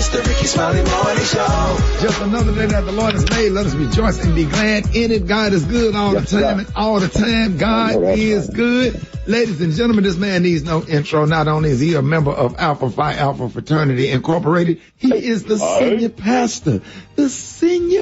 It's the Rickey Smiley Morning Show. Just another day that the Lord has made. Let us rejoice and be glad in it. God is good all the time, and all the time God is good. Ladies and gentlemen, this man needs no intro. Not only is he a member of Alpha Phi Alpha Fraternity Incorporated, he is the senior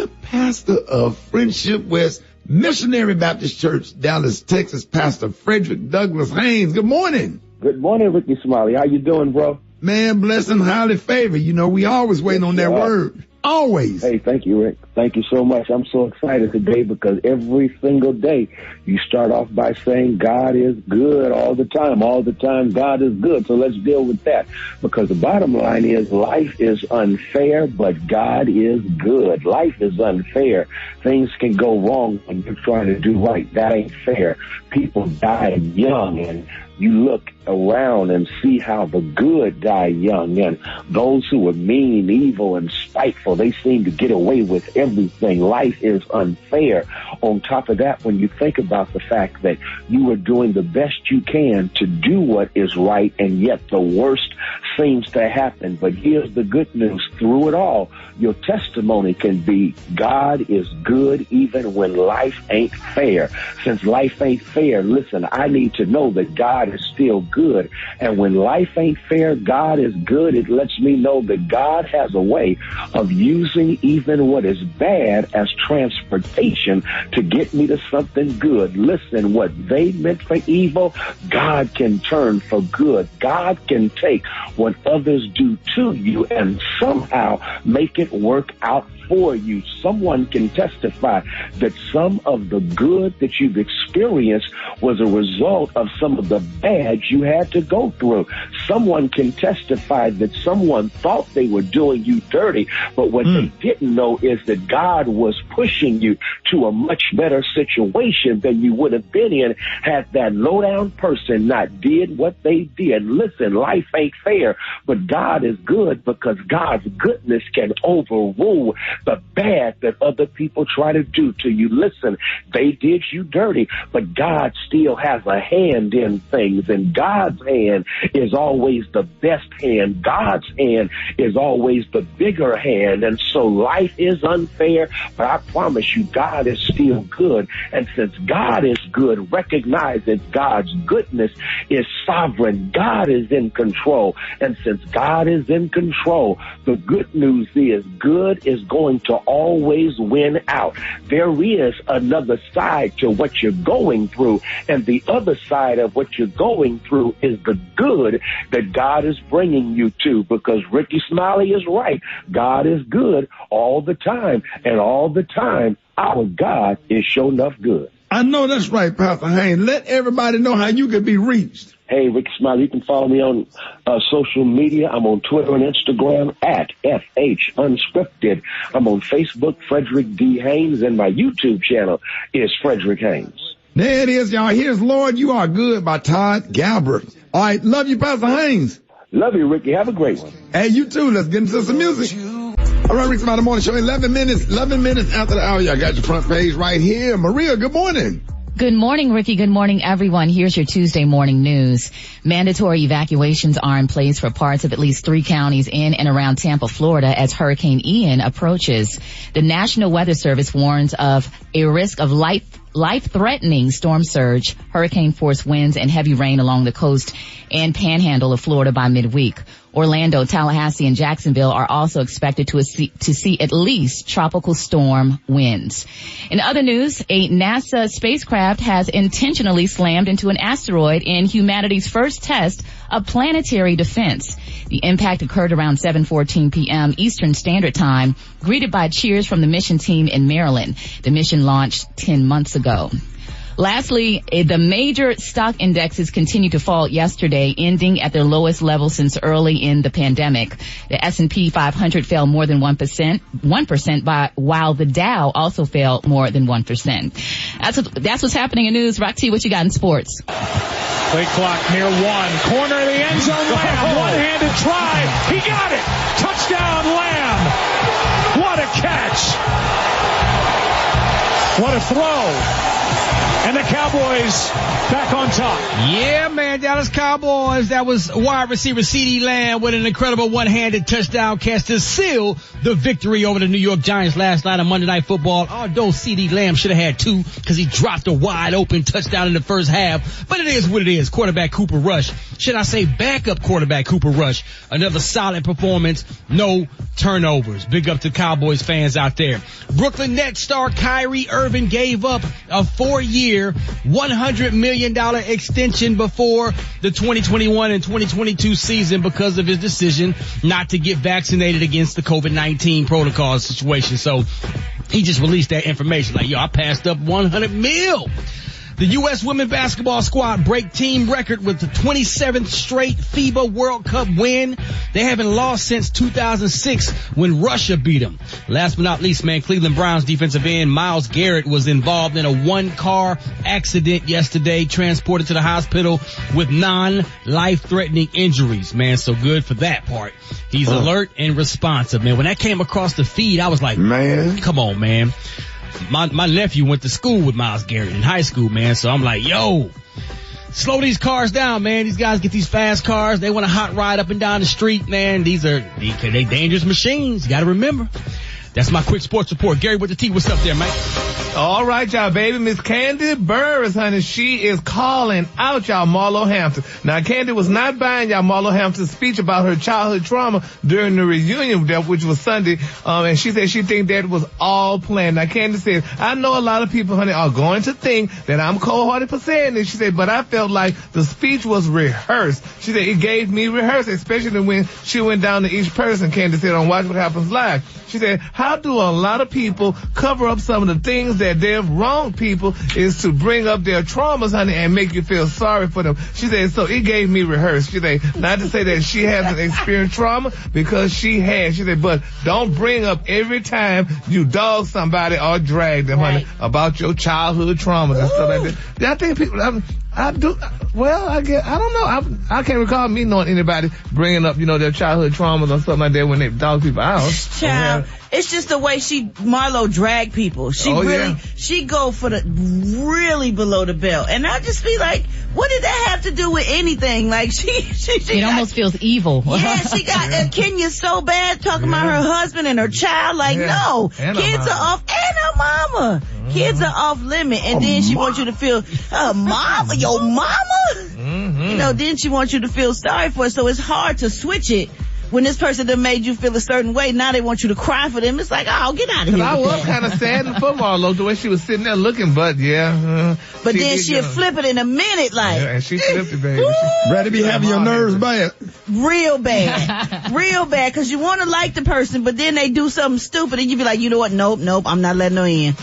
pastor of Friendship West Missionary Baptist Church, Dallas, Texas, Pastor Frederick Douglass Haynes. Good morning. Good morning, Rickey Smiley. How you doing, bro? Man, blessed and highly favored. You know, we always waiting on that word. Always. Hey, thank you, Rick. Thank you so much. I'm so excited today because every single day you start off by saying God is good all the time. All the time God is good. So let's deal with that, because the bottom line is life is unfair, but God is good. Life is unfair. Things can go wrong when you're trying to do right. That ain't fair. People die young, and you look around and see how the good die young, and those who are mean, evil, and spiteful, they seem to get away with everything. Life is unfair. On top of that, when you think about the fact that you are doing the best you can to do what is right, and yet the worst seems to happen. But here's the good news. Through it all, your testimony can be God is good even when life ain't fair. Since life ain't fair, listen, I need to know that God is still good. And when life ain't fair, God is good. It lets me know that God has a way of using even what is bad as transportation to get me to something good. Listen, what they meant for evil, God can turn for good. God can take what others do to you and somehow make it work out for you. Someone can testify that some of the good that you've experienced was a result of some of the bad you had to go through. Someone can testify that someone thought they were doing you dirty, but what they didn't know is that God was pushing you to a much better situation than you would have been in had that low-down person not did what they did. Listen, life ain't fair, but God is good, because God's goodness can overrule the bad that other people try to do to you. Listen, they did you dirty, but God still has a hand in things, and God's hand is always the best hand. God's hand is always the bigger hand. And so life is unfair, but I promise you, God is still good. And since God is good, recognize that God's goodness is sovereign. God is in control. And since God is in control, the good news is good is going to always win out. There is another side to what you're going through, and the other side of what you're going through is the good that God is bringing you to, because Rickey Smiley is right. God is good all the time, and all the time our God is sure enough good. I know that's right, Pastor Haynes. Let everybody know how you can be reached. Hey, Rickey Smiley, you can follow me on social media. I'm on Twitter and Instagram at FH Unscripted. I'm on Facebook, Frederick D. Haynes, and my YouTube channel is Frederick Haynes. There it is, y'all. Here's Lord, You Are Good by Todd Galbraith. All right, love you, Pastor Haynes. Love you, Ricky. Have a great one. Hey, you too. Let's get into some music. All right, Rickey Smiley Morning Show, 11 minutes after the hour. Y'all got your front page right here. Maria, good morning. Good morning, Ricky. Good morning, everyone. Here's your Tuesday morning news. Mandatory evacuations are in place for parts of at least 3 counties in and around Tampa, Florida, as Hurricane Ian approaches. The National Weather Service warns of a risk of life-threatening storm surge, hurricane-force winds, and heavy rain along the coast and panhandle of Florida by midweek. Orlando, Tallahassee, and Jacksonville are also expected to see at least tropical storm winds. In other news, a NASA spacecraft has intentionally slammed into an asteroid in humanity's first test of planetary defense. The impact occurred around 7:14 p.m. Eastern Standard Time, greeted by cheers from the mission team in Maryland. The mission launched 10 months ago. Lastly, the major stock indexes continued to fall yesterday, ending at their lowest level since early in the pandemic. The S&P 500 fell more than 1%, while the Dow also fell more than 1%. That's what's happening in news. Rock T, what you got in sports? Play clock near 1. Corner of the end zone, Lamb. One-handed try. He got it. Touchdown, Lamb. What a catch. What a throw. And the Cowboys back on top. Yeah, man, Dallas Cowboys. That was wide receiver CeeDee Lamb with an incredible one-handed touchdown catch to seal the victory over the New York Giants last night on Monday Night Football. Although CeeDee Lamb should have had 2 because he dropped a wide open touchdown in the first half. But it is what it is. Quarterback Cooper Rush. Should I say backup quarterback Cooper Rush. Another solid performance. No turnovers. Big up to Cowboys fans out there. Brooklyn Nets star Kyrie Irving gave up a 4-year, $100 million extension before the 2021 and 2022 season because of his decision not to get vaccinated against the COVID-19 protocol situation. So he just released that information like, yo, I passed up $100 million. The U.S. women's basketball squad break team record with the 27th straight FIBA World Cup win. They haven't lost since 2006 when Russia beat them. Last but not least, man, Cleveland Browns defensive end Myles Garrett was involved in a 1-car accident yesterday, transported to the hospital with non-life-threatening injuries, man. So good for that part. He's alert and responsive, man. When that came across the feed, I was like, man, come on, man. My nephew went to school with Myles Garrett in high school, man. So I'm like, yo, slow these cars down, man. These guys get these fast cars. They want to hot ride up and down the street, man. They dangerous machines. You got to remember. That's my quick sports report. Gary with the T. What's up there, man? All right, y'all, baby. Miss Candy Burris, honey, she is calling out y'all Marlo Hampton. Now, Candy was not buying y'all Marlo Hampton's speech about her childhood trauma during the reunion, which was Sunday, and she said she think that was all planned. Now, Candy said, I know a lot of people, honey, are going to think that I'm cold-hearted for saying this. She said, but I felt like the speech was rehearsed. She said, it gave me rehearsed, especially when she went down to each person, Candy said, on Watch What Happens Live. She said, how do a lot of people cover up some of the things that they've wronged people is to bring up their traumas, honey, and make you feel sorry for them. She said, so it gave me rehearsed. She said, not to say that she hasn't experienced trauma, because she has. She said, but don't bring up every time you dog somebody or drag them, honey, about your childhood traumas and stuff like that. I think people, I do. Well, I guess, I don't know. I can't recall me knowing anybody bringing up, their childhood traumas or something like that when they dog people out. Child, it's just the way Marlo drag people. She go for the really below the belt. And I just be like, what did that have to do with anything? Like it almost feels evil. Yeah, she got Kenya so bad talking about her husband and her child. Like, no, kids are off, and her mama. Kids are off limit, and then she wants you to feel, mama, your mama? Then she wants you to feel sorry for her, so it's hard to switch it. When this person done made you feel a certain way, now they want you to cry for them. It's like, oh, get out of here. I was kind of sad for Marlo, the way she was sitting there looking, but yeah. But then she'll flip it in a minute, like. Yeah, and she flipped it, baby. Ready to be having your nerves bad. Real bad. Real bad, because you want to like the person, but then they do something stupid, and you be like, you know what, nope, I'm not letting her in.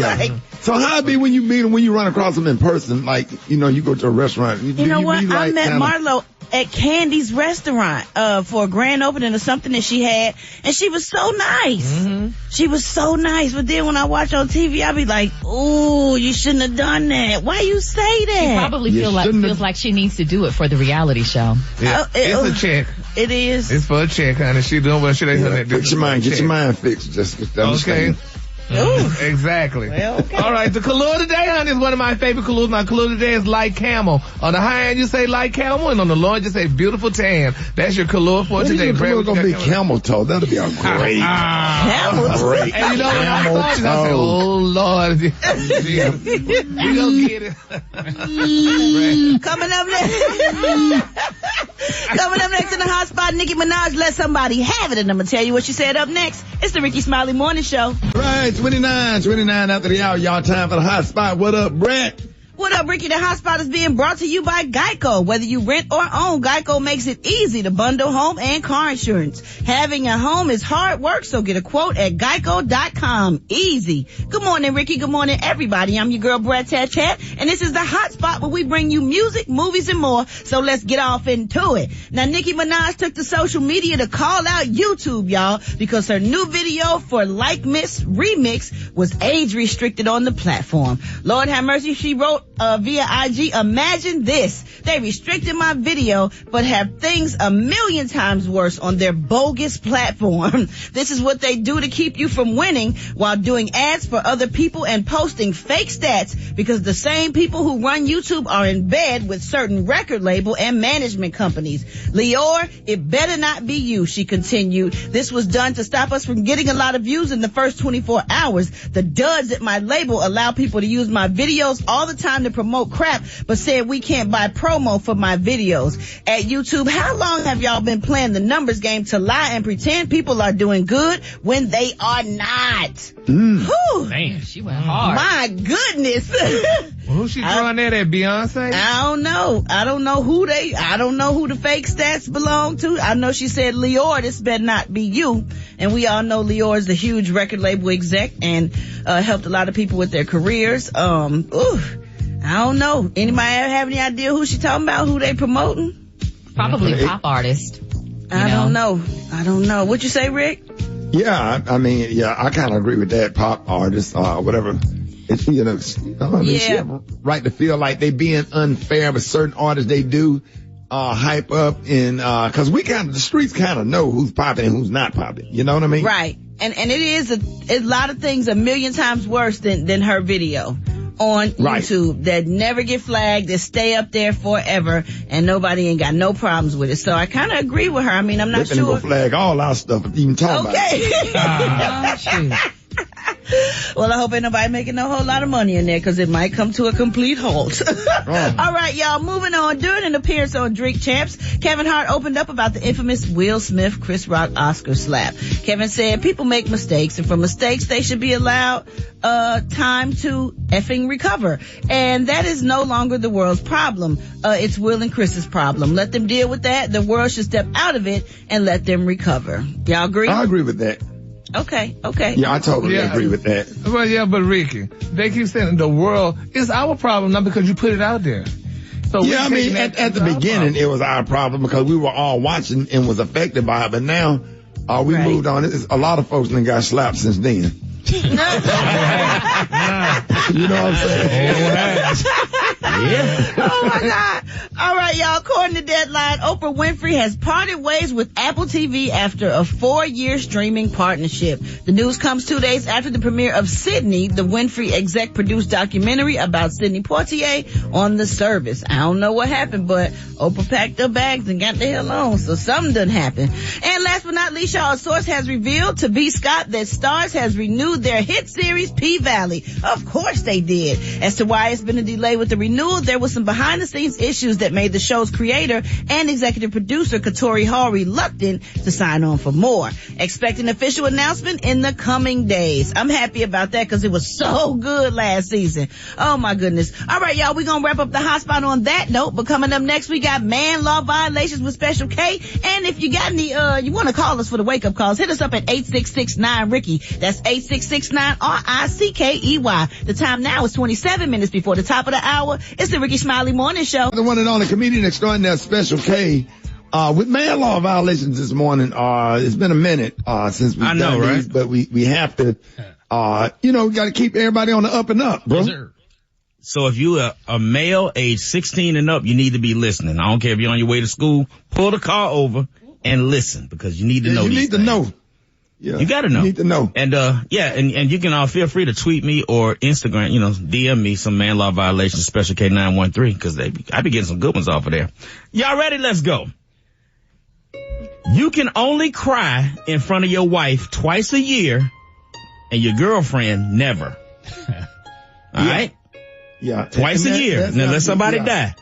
Like. So how it be when you meet them, when you run across them in person, like, you go to a restaurant. You know what, I met Marlo at Candy's restaurant, for a grand opening or something that she had, and she was so nice. Mm-hmm. She was so nice, but then when I watch on TV, I be like, ooh, you shouldn't have done that. Why you say that? She probably feels like she needs to do it for the reality show. Yeah, it's a check. It is. It's for a check, honey. She doing what she ain't gonna do. Get your mind fixed. Just okay. Ooh. Exactly. Well, okay. All right, the color today, honey, is one of my favorite colors. My color today is light camel. On the high end, you say light camel, and on the low end, you say beautiful tan. That's your color for today. It's gonna be camel toe. That'll be a great. Camel toe. Great. And when I saw it, I said, oh Lord, we gonna get it. Coming up next in the hot spot, Nicki Minaj let somebody have it, and I'm gonna tell you what she said up next. It's the Rickey Smiley Morning Show. Right, 29 after the hour, y'all. Time for the hot spot. What up, Brett? What up, Ricky? The hot spot is being brought to you by Geico. Whether you rent or own, Geico makes it easy to bundle home and car insurance. Having a home is hard work, so get a quote at geico.com. Easy. Good morning, Ricky. Good morning, everybody. I'm your girl, Brett Tat, and this is the hot spot where we bring you music, movies, and more. So let's get off into it. Now, Nicki Minaj took to social media to call out YouTube, y'all, because her new video for Like Miss Remix was age restricted on the platform. Lord have mercy, she wrote via IG. Imagine this. They restricted my video, but have things a million times worse on their bogus platform. This is what they do to keep you from winning while doing ads for other people and posting fake stats, because the same people who run YouTube are in bed with certain record label and management companies. Lior, it better not be you, she continued. This was done to stop us from getting a lot of views in the first 24 hours. The duds at my label allow people to use my videos all the time to promote crap, but said we can't buy promo for my videos. At YouTube, how long have y'all been playing the numbers game to lie and pretend people are doing good when they are not? Whew. Man, She went hard. My goodness. Well, who's she throwing that at, Beyonce? I don't know. I don't know who the fake stats belong to. I know she said, Lior, this better not be you. And we all know Lior is a huge record label exec and helped a lot of people with their careers. I don't know. Anybody have any idea who she talking about? Who they promoting? Probably pop artist. I don't know. What you say, Rick? Yeah, I mean, I kind of agree with that. Pop artist, whatever. It's, she have a right to feel like they being unfair with certain artists. They do hype up and cause the streets kind of know who's popping and who's not popping. You know what I mean? Right. And it is a lot of things a million times worse than her video on YouTube that never get flagged, that stay up there forever, and nobody ain't got no problems with it. So I kind of agree with her. I mean, I'm not sure. They're gonna flag all our stuff even talking about it. Well, I hope ain't nobody making no whole lot of money in there, because it might come to a complete halt. All right, y'all, moving on. During an appearance on Drink Champs, Kevin Hart opened up about the infamous Will Smith Chris Rock Oscar slap. Kevin said people make mistakes, and for mistakes they should be allowed time to effing recover. And that is no longer the world's problem. It's Will and Chris's problem. Let them deal with that. The world should step out of it and let them recover. Y'all agree? I agree with that. Okay. Yeah, I totally agree with that. Well, yeah, but Ricky, they keep saying the world is our problem, not because you put it out there. So yeah, I mean, at the beginning, it was our problem because we were all watching and was affected by it. But now, we moved on. A lot of folks done got slapped since then. You know what I'm saying? Yeah. Oh my God. All right, y'all. According to Deadline, Oprah Winfrey has parted ways with Apple TV after a 4-year streaming partnership. The news comes 2 days after the premiere of Sydney, the Winfrey exec-produced documentary about Sidney Poitier on the service. I don't know what happened, but Oprah packed her bags and got the hell on, so something done happened. And last but not least, y'all, a source has revealed to B. Scott that Starz has renewed their hit series P-Valley. Of course they did. As to why it's been a delay with the renewal, there was some behind-the-scenes issues that made the show's creator and executive producer Katori Hall reluctant to sign on for more. Expect an official announcement in the coming days. I'm happy about that because it was so good last season. Oh my goodness. All right, y'all, we're going to wrap up the hot spot on that note, but coming up next, we got man law violations with Special K. And if you got any, you want to call us for the wake-up calls, hit us up at 866-9-RICKEY. That's 866-9-RICKEY. The time now is 27 minutes before the top of the hour. It's the Rickey Smiley Morning Show. The one and only comedian extraordinaire Special K, with man law violations this morning. It's been a minute, since we've done these, but we have to, we got to keep everybody on the up and up, bro. Yes, sir. So if you are a male age 16 and up, you need to be listening. I don't care if you're on your way to school, pull the car over and listen, because you need to know these things. You need to know. Yeah. You gotta know. You need to know. And, and you can feel free to tweet me or Instagram, DM me some man law violations, Special K913, cause I be getting some good ones off of there. Y'all ready? Let's go. You can only cry in front of your wife twice a year and your girlfriend never. All right? Yeah. Twice a year. And then let somebody die.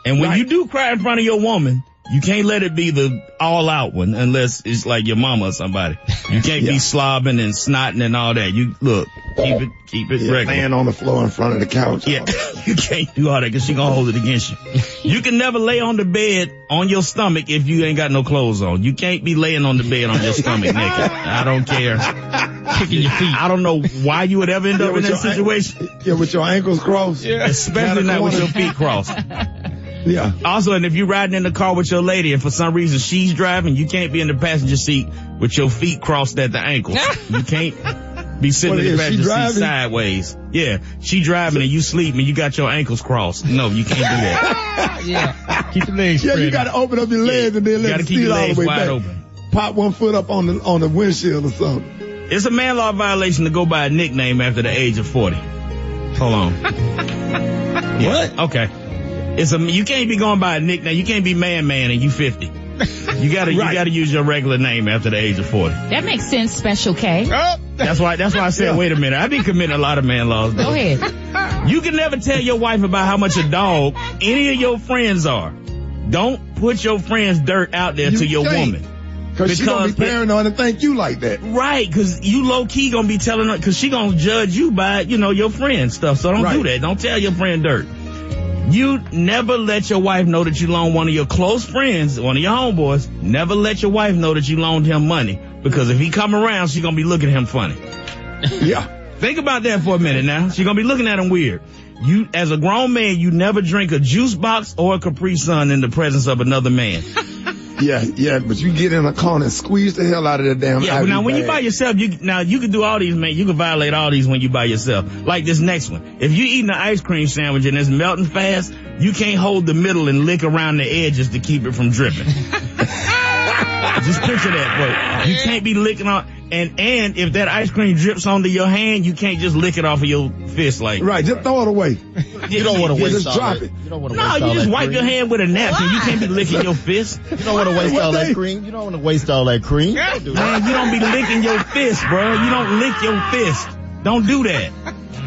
And when you do cry in front of your woman, you can't let it be the all-out one unless it's like your mama or somebody. You can't be slobbing and snotting and all that. You look, keep it regular. Laying on the floor in front of the couch. Yeah, you can't do all that because she gonna hold it against you. You can never lay on the bed on your stomach if you ain't got no clothes on. You can't be laying on the bed on your stomach naked. I don't care. Kicking your feet. I don't know why you would ever end up in that situation. With your ankles crossed. Yeah. Especially not with your feet crossed. Yeah. Also, and if you're riding in the car with your lady and for some reason she's driving, you can't be in the passenger seat with your feet crossed at the ankles. You can't Be sitting in the passenger seat sideways. Yeah, she driving and you sleeping and you got your ankles crossed. No, you can't do that. Yeah, keep your legs spread. Yeah, you got to open up your legs and then let it steal all the way back. Open. Pop one foot up on the windshield or something. It's a man law violation to go by a nickname after the age of 40. Hold on. What? Okay. You can't be going by a nickname. You can't be man and you 50. You gotta use your regular name after the age of 40. That makes sense, Special K. Oh. That's why I said, wait a minute. I be committing a lot of man laws. Go ahead. You can never tell your wife about how much a dog any of your friends are. Don't put your friends' dirt out there to your woman. Because she's going to be paranoid and think you like that. Right, because you low-key going to be telling her, because she going to judge you by, your friend stuff. So don't do that. Don't tell your friend dirt. You never let your wife know that you loaned one of your close friends, one of your homeboys, never let your wife know that you loaned him money. Because if he come around, she's going to be looking at him funny. Yeah. Think about that for a minute now. She's going to be looking at him weird. You, as a grown man, you never drink a juice box or a Capri Sun in the presence of another man. Yeah, but you get in a corner and squeeze the hell out of that damn but now when you by yourself, you can do all these, man. You can violate all these when you by yourself. Like this next one. If you eating an ice cream sandwich and it's melting fast, you can't hold the middle and lick around the edges to keep it from dripping. Just picture that, bro. You can't be licking on, and if that ice cream drips onto your hand, you can't just lick it off of your fist like. Right, just throw it away. You don't want to waste just drop it. You don't want to waste all that cream. No, you just wipe your hand with a napkin. You can't be licking your fist. You don't want to waste all that cream. You don't want to waste all that cream. Man, you don't be licking your fist, bro. You don't lick your fist. Don't do that.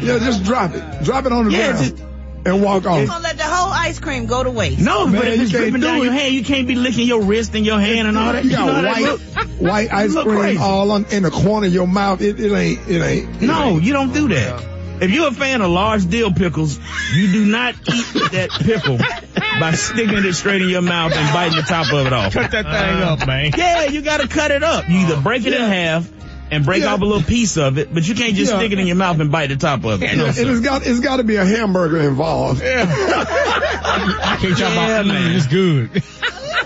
Yeah, just drop it. Drop it on the ground. And walk off. You're going to let the whole ice cream go to waste. No, man, but if it's dripping down your hand, you can't be licking your wrist and your hand and all that. You got white ice cream all in the corner of your mouth. It ain't. No, you don't do that. If you're a fan of large dill pickles, you do not eat that pickle by sticking it straight in your mouth and biting the top of it off. Cut that thing up, man. Yeah, you got to cut it up. You either break it in half and break off a little piece of it, but you can't just stick it in your mouth and bite the top of it. No, and it's got to be a hamburger involved. Yeah. I can't talk about man. It's good.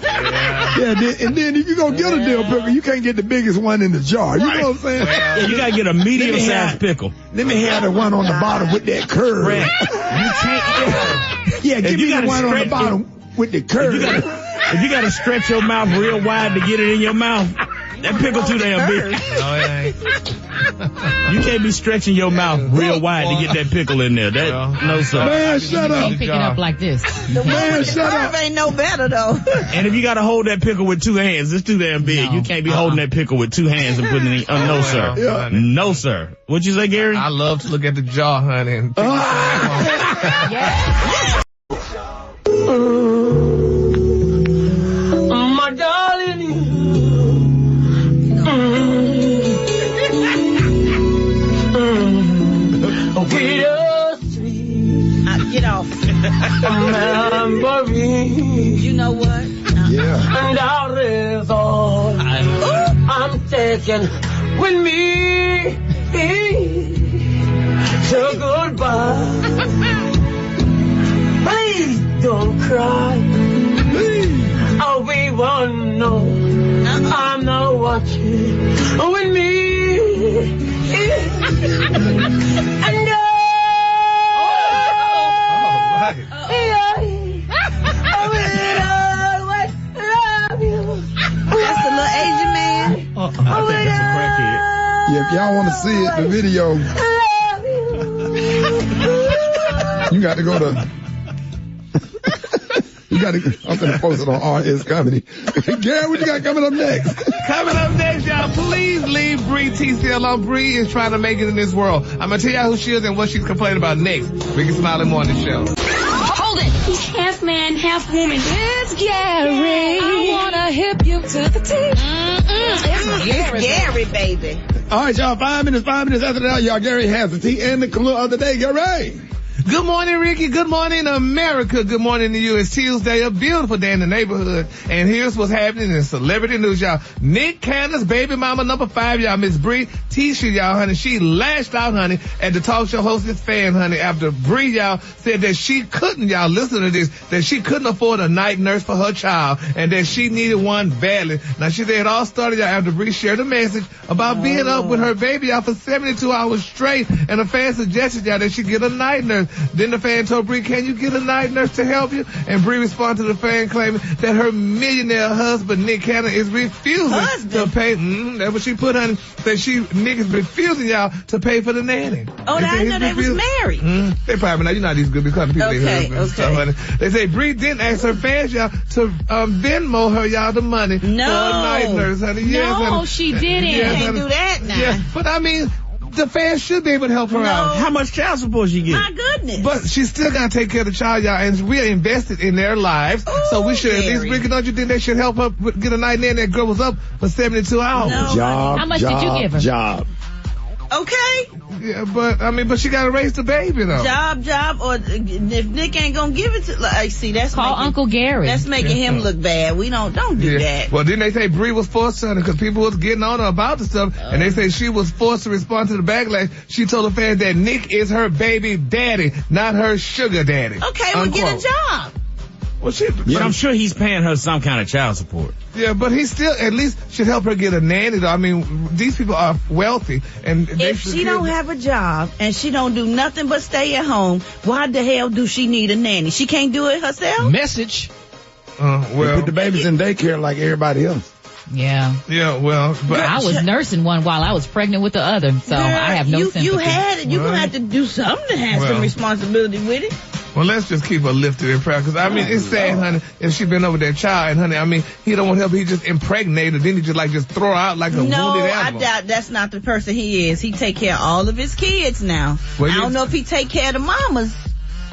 And then if you go get a dill pickle, you can't get the biggest one in the jar. You know what I'm saying? Yeah, you got to get a medium-sized pickle. Let me have the one on the bottom with that curve. Right. You can't. Yeah, give me the one on the bottom with the curve. If you got to stretch your mouth real wide to get it in your mouth, that pickle too damn big. No, it ain't. You can't be stretching your mouth real wide to get that pickle in there. No, sir. Man, shut up. Pick it up like this. Man, shut up. Ain't no better though. And if you got to hold that pickle with two hands, it's too damn big. You can't be holding that pickle with two hands and putting it in. No, sir. Yeah. No, sir. What'd you say, Gary? I love to look at the jaw, honey. And my darling. Get off. You know what? Yeah. And that is all I'm taking with me. So goodbye. Please don't cry. Oh, we won't know. I'm not watching with me. And That's the little Asian man. I think that's a crackhead. Yeah, if y'all want to see it, the video, you got to go to. I'm going to post it on RS Comedy. Gary, what you got coming up next? Coming up next, y'all, please leave Bree TCL alone. Bree is trying to make it in this world. I'm going to tell y'all who she is and what she's complaining about next. Rickey Smiley Morning Show. Hold it. He's half man, half woman. It's Gary. I want to hip you to the teeth. It's Gary, baby. All right, y'all, 5 minutes after that, y'all, Gary has the tea and the clue of the day. Gary. Good morning, Ricky. Good morning, America. Good morning to you. It's Tuesday, a beautiful day in the neighborhood. And here's what's happening in celebrity news, y'all. Nick Cannon's baby mama number 5, y'all, Miss Bree Tisha, y'all, honey. She lashed out, honey, at the talk show hostess fan, honey, after Bree, y'all, said that she couldn't, y'all, listen to this, that she couldn't afford a night nurse for her child and that she needed one badly. Now, she said it all started, y'all, after Bree shared a message about being up with her baby, y'all, for 72 hours straight. And a fan suggested, y'all, that she get a night nurse. Then the fan told Bree, can you get a night nurse to help you? And Bree responded to the fan claiming that her millionaire husband, Nick Cannon, is refusing to pay. That's what she put, honey. That Nick is refusing, y'all, to pay for the nanny. Oh, I know they was married. They probably, now you know how these good because the people they stuff, honey. They say Bree didn't ask her fans, y'all, to Venmo her, y'all, the money for a night nurse, honey. Yes, no, honey. she didn't. Yes, Can't do that now. Yeah, but I mean, the fans should be able to help her out. How much child support she get? My goodness. But she's still got to take care of the child, y'all, and we're invested in their lives. Ooh, so we should at least, Ricky, don't you think they should help her get a night in? That girl was up for 72 hours. No. How much did you give her? Job. Okay. Yeah, but she got to raise the baby, though. Job, or if Nick ain't gonna give it to, like, see, that's Call Uncle Gary. That's making him look bad. We don't do that. Well, then they say Bree was forced to, because people was getting on her about the stuff, and they say she was forced to respond to the backlash. She told the fans that Nick is her baby daddy, not her sugar daddy. Okay, well, get a job. Well, But I'm sure he's paying her some kind of child support. Yeah, but he still at least should help her get a nanny, though. I mean, these people are wealthy, and if she don't have a job and she don't do nothing but stay at home, why the hell do she need a nanny? She can't do it herself? Message. They put the babies in daycare like everybody else. Yeah. Yeah, well, but I was nursing one while I was pregnant with the other, so I have no sympathy. You had it. You're going to have to do something to have some responsibility with it. Well, let's just keep her lifted in prayer, because, I mean, it's sad, honey, if she been over that child, and, honey, I mean, he don't want help, he just impregnated, then he just throw her out like a wounded animal. I doubt that's not the person he is. He take care of all of his kids now. Well, I don't know if he take care of the mamas,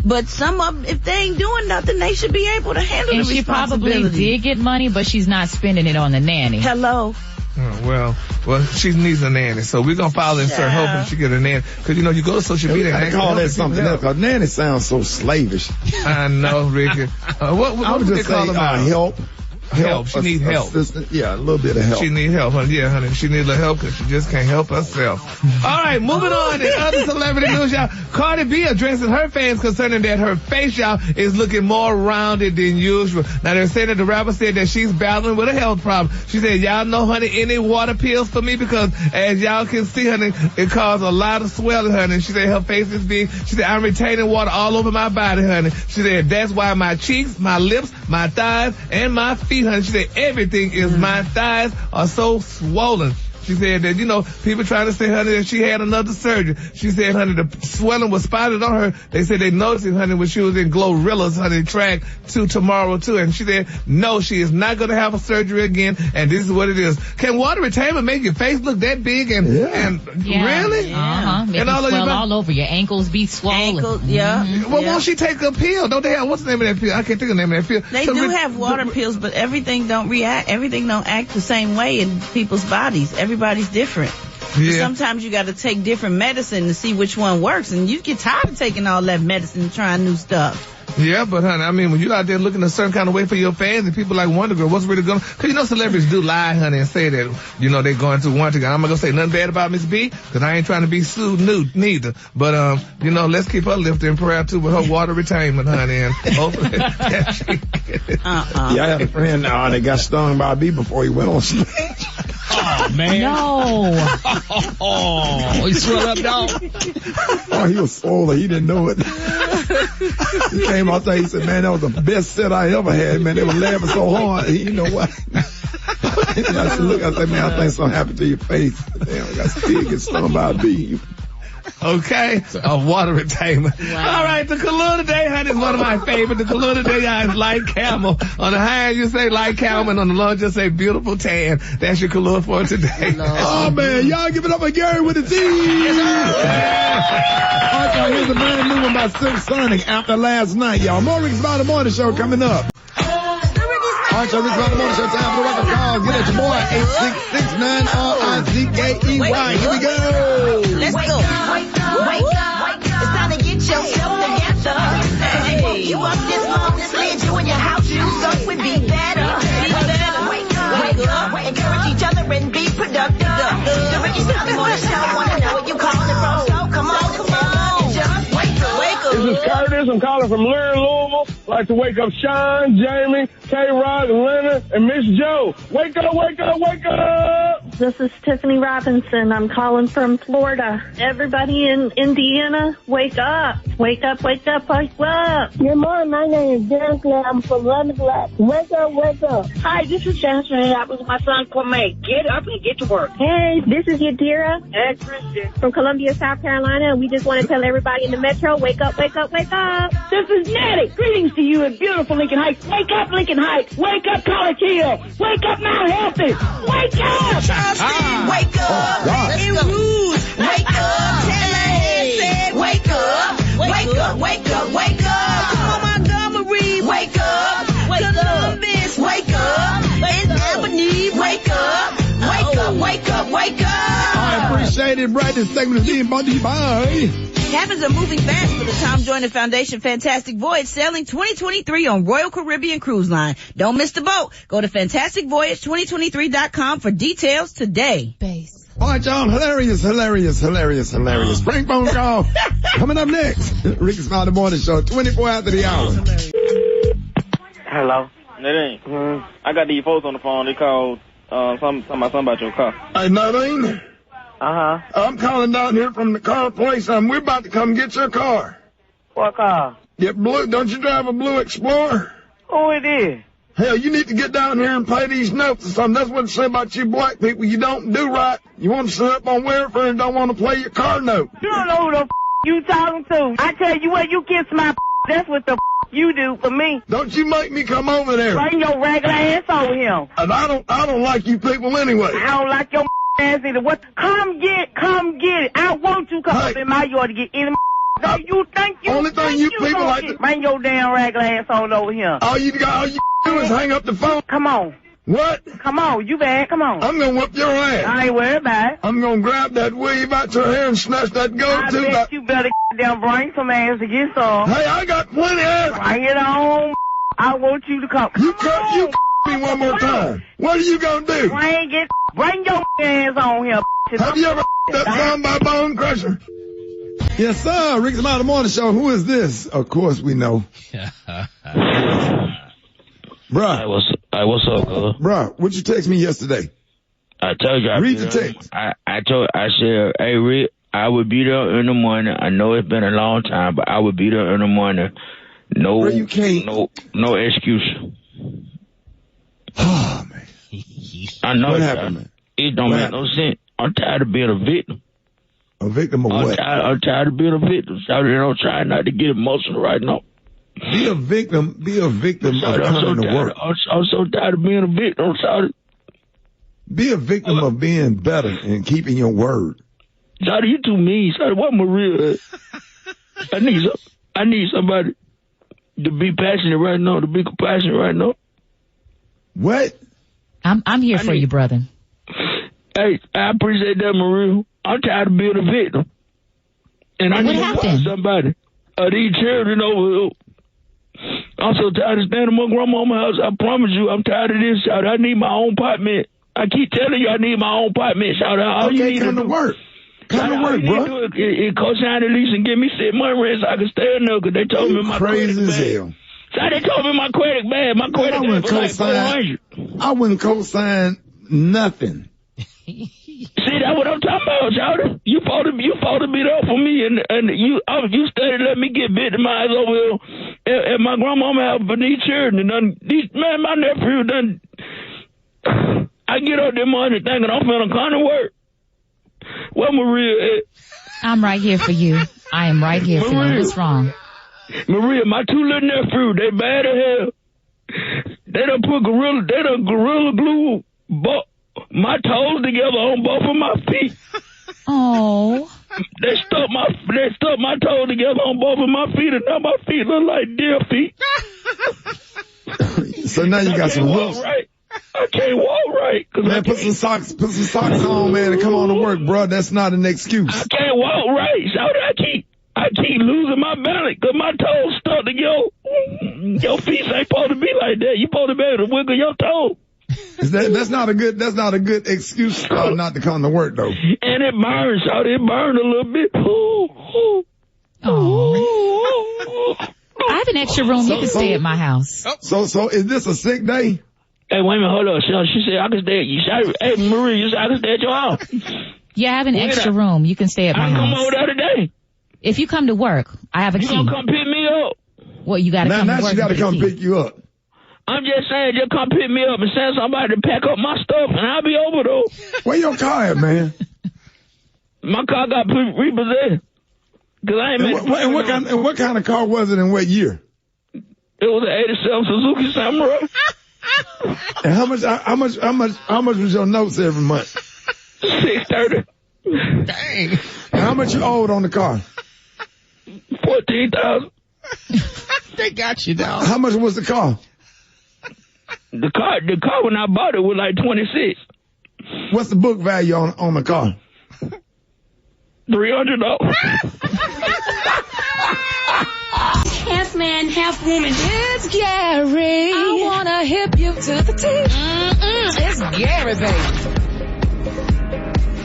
but some of them, if they ain't doing nothing, they should be able to handle the responsibility. And she probably did get money, but she's not spending it on the nanny. Hello. Well, she needs a nanny, so we're gonna file this, sir, hoping she get a nanny. Because you know, you go to social media and call that something else. Because nanny sounds so slavish. I know, Ricky. What would they call them? Help. She needs help. Yeah, a little bit of help. She needs help, honey. Yeah, honey. She needs a help because she just can't help herself. All right, moving on to other celebrity news, y'all. Cardi B addressing her fans concerning that her face, y'all, is looking more rounded than usual. Now, they're saying that the rapper said that she's battling with a health problem. She said, y'all know, honey, any water pills for me? Because as y'all can see, honey, it caused a lot of swelling, honey. She said her face is big. She said, I'm retaining water all over my body, honey. She said, that's why my cheeks, my lips, my thighs, and my feet, honey. She said, everything is my thighs are so swollen. She said that, you know, people trying to say, honey, that she had another surgery. She said, honey, the swelling was spotted on her. They said they noticed it, honey, when she was in Glorilla's, honey, track to tomorrow, too. And she said, no, she is not going to have a surgery again, and this is what it is. Can water retainment make your face look that big? And really? Yeah. Make you swell all over. Your ankles be swollen. Ankles, yeah. Well, won't she take a pill? Don't they have, what's the name of that pill? I can't think of the name of that pill. They do have water pills, but everything don't act the same way in people's bodies. Everybody's different. Yeah. Sometimes you got to take different medicine to see which one works, and you get tired of taking all that medicine and trying new stuff. Yeah, but honey, I mean, when you out there looking a certain kind of way for your fans, and people like Wonder Girl, what's really going on? Because you know celebrities do lie, honey, and say that, you know, they're going through Wonder Girl. I'm not going to say nothing bad about Miss B, because I ain't trying to be sued neither. But, you know, let's keep her lifted in prayer, too, with her water retainment, honey, and hopefully Yeah, I had a friend that got stung by a bee before he went on stage. Oh, man. No. Oh, he swelled up, dog. Oh, he was swollen. He didn't know it. He came out there. He said, man, that was the best set I ever had, man. They were laughing so hard. You know what? I said, look, I said, man, I think something happened to your face. Damn, I got still get stung by a bee. Okay, a water retainment. Wow. All right, the color today, honey, is one of my favorites. The color today, y'all, is light camel. On the high end, you say light camel, and on the low, just say beautiful tan. That's your color for today. Oh, man, y'all give it up for Gary with the T. Yes, sir. All right, y'all, here's a brand new one by Silk Sonic after last night, y'all. More Rickey Smiley Morning Show coming up. All right, y'all, Rickey Smiley Morning Show, time for the record call. Get at your boy, 866-9-R-I-C-K-E-Y. Here we go. Let's go. Wake up. It's time to get yourself together. so we be better. Wake up, encourage each other and be productive. The Rickey Smiley Morning Show, wanna know where you calling from, so come on, just wake up. This is Curtis. I'm calling from Leary, Louisville. I'd like to wake up Sean, Jamie, K-Rod, and Leonard, and Miss Joe. Wake up, wake up, wake up! This is Tiffany Robinson. I'm calling from Florida. Everybody in Indiana, wake up. Wake up, wake up, wake up. Good morning. My name is Jennifer. I'm from London. Wake up, wake up. Hi, this is Jasmine. I was with my son, Kwame. Get up and get to work. Hey, this is Yadira. Hey, Christian. From Columbia, South Carolina. And we just want to tell everybody in the metro, wake up, wake up, wake up. This is Natty. Greetings to you in beautiful Lincoln Heights. Wake up, Lincoln Heights. Wake up, College Hill. Wake up, Mount Healthy. Wake up. Wake up. In Rouge. Wake up. Tallahassee. Wake up. Wake up, wake up, wake up. Come on, Montgomery. Wake up. Columbus. Wake up. In Albany. Wake up. Wake up, wake up, wake up. I appreciate it, right? This segment is being brought to you by... Cabins are moving fast for the Tom Joyner Foundation Fantastic Voyage sailing 2023 on Royal Caribbean Cruise Line. Don't miss the boat. Go to fantasticvoyage2023.com for details today. Base. All right, y'all. Hilarious. Prank phone call. Coming up next. Rickey Smiley Morning Show, 24 after the hour. Hello. Nadine. I got these folks on the phone. They called something about your car. Hey, Nadine. Uh-huh. I'm calling down here from the car place. We're about to come get your car. What car? Yeah, blue. Don't you drive a Blue Explorer? Oh, it is. Hell, you need to get down here and pay these notes or something. That's what it say about you black people. You don't do right. You want to sit up on welfare and don't want to play your car note. You don't know who the you talking to. I tell you what, you kiss my that's what the you do for me. Don't you make me come over there. Bring your regular ass over here. And I don't like you people anyway. I don't like your ass either. What? Come get it. I want you to come up in my yard to get any no, you think you only thing you people like to bring your damn regular ass on over here. All you do is hang up the phone. Come on. What? Come on, you bad, come on. I'm gonna whip your ass. I ain't worried about it. I'm gonna grab that weave out your hair and snatch that gold tooth. I bet you better down bring some ass to get some. Hey, I got plenty of ass. Bring it on. I want you to come. You me one more time. What are you gonna do? Bring your ass on here. Have you ever that song by Bone Crusher? Yes, sir. Rickey Smiley Morning Show. Who is this? Of course we know. Bruh. What's up, cuz? Bruh, what'd you text me yesterday? I told you. Read the text. I said, hey, Rick, I would be there in the morning. I know it's been a long time, but I would be there in the morning. No, you can't. No excuse. Oh, man. I know. What happened, man? It don't make no sense. I'm tired of being a victim. A victim of what? I'm tired of being a victim. So I'm trying not to get emotional right now. Be a victim of coming to work. I'm so tired of being a victim. I'm sorry. Be a victim of being better and keeping your word. Sorry, you too mean. Sorry, what my real? I need somebody to be passionate right now, to be compassionate right now. What? I'm here for you, brother. Hey, I appreciate that, Maria. I'm tired of being a victim. And I need to find somebody. These children over here. I'm so tired of standing in my grandmama's house. I promise you, I'm tired of this, shout. I need my own apartment. I keep telling you I need my own apartment, shout. All okay, you need come to work. Come to work, bro. It co-sign the lease and give me 6 months rent so I can stay in there because they told me my credit bad. Hell. So they told me my credit bad. My credit bad was like 400. I wouldn't co-sign nothing. See, that's what I'm talking about, Shawty. You supposed to be there for me, and you started letting me get victimized over here at my grandmama house for these children. Man, my nephew done. I get up there morning thinking I'm finna come to work. Where Maria at? I'm right here for you. I am right here for you. What's wrong? Maria, my 2 little nephews, they bad as hell. They done gorilla glue my toes together on both of my feet. Oh. They stuck my toes together on both of my feet, and now my feet look like deer feet. So now you got some hooks. Right. I can't walk right. Man, put some socks on, man, and come on to work, bro. That's not an excuse. I can't walk right. So I keep losing my balance because my toes stuck together. Your feet ain't supposed to be like that. You supposed to be able to wiggle your toe. That's not a good excuse not to come to work though. And it burns, so it burned a little bit. I have an extra room. You can stay at my house. So is this a sick day? Hey, wait a minute, hold on. She said I can stay. Hey, Marie, you said I can stay at your house. Yeah, I have an extra room. You can stay at my house. I come over the other day. If you come to work, I have a key. You gonna come pick me up? Well, you gotta come to work. Now she gotta come pick you up. I'm just saying, just come pick me up and send somebody to pack up my stuff, and I'll be over though. Where your car at, man? My car got repossessed. Cause I ain't and what kind of car was it and what year? It was an 87 Suzuki Samurai. And how much was your notes every month? $630. Dang. And how much you owed on the car? $14,000. They got you down. How much was the car? The car when I bought it was like 26. What's the book value on the car? $300. Half man, half woman. It's Gary. I wanna hip you to the teeth. It's Gary, baby.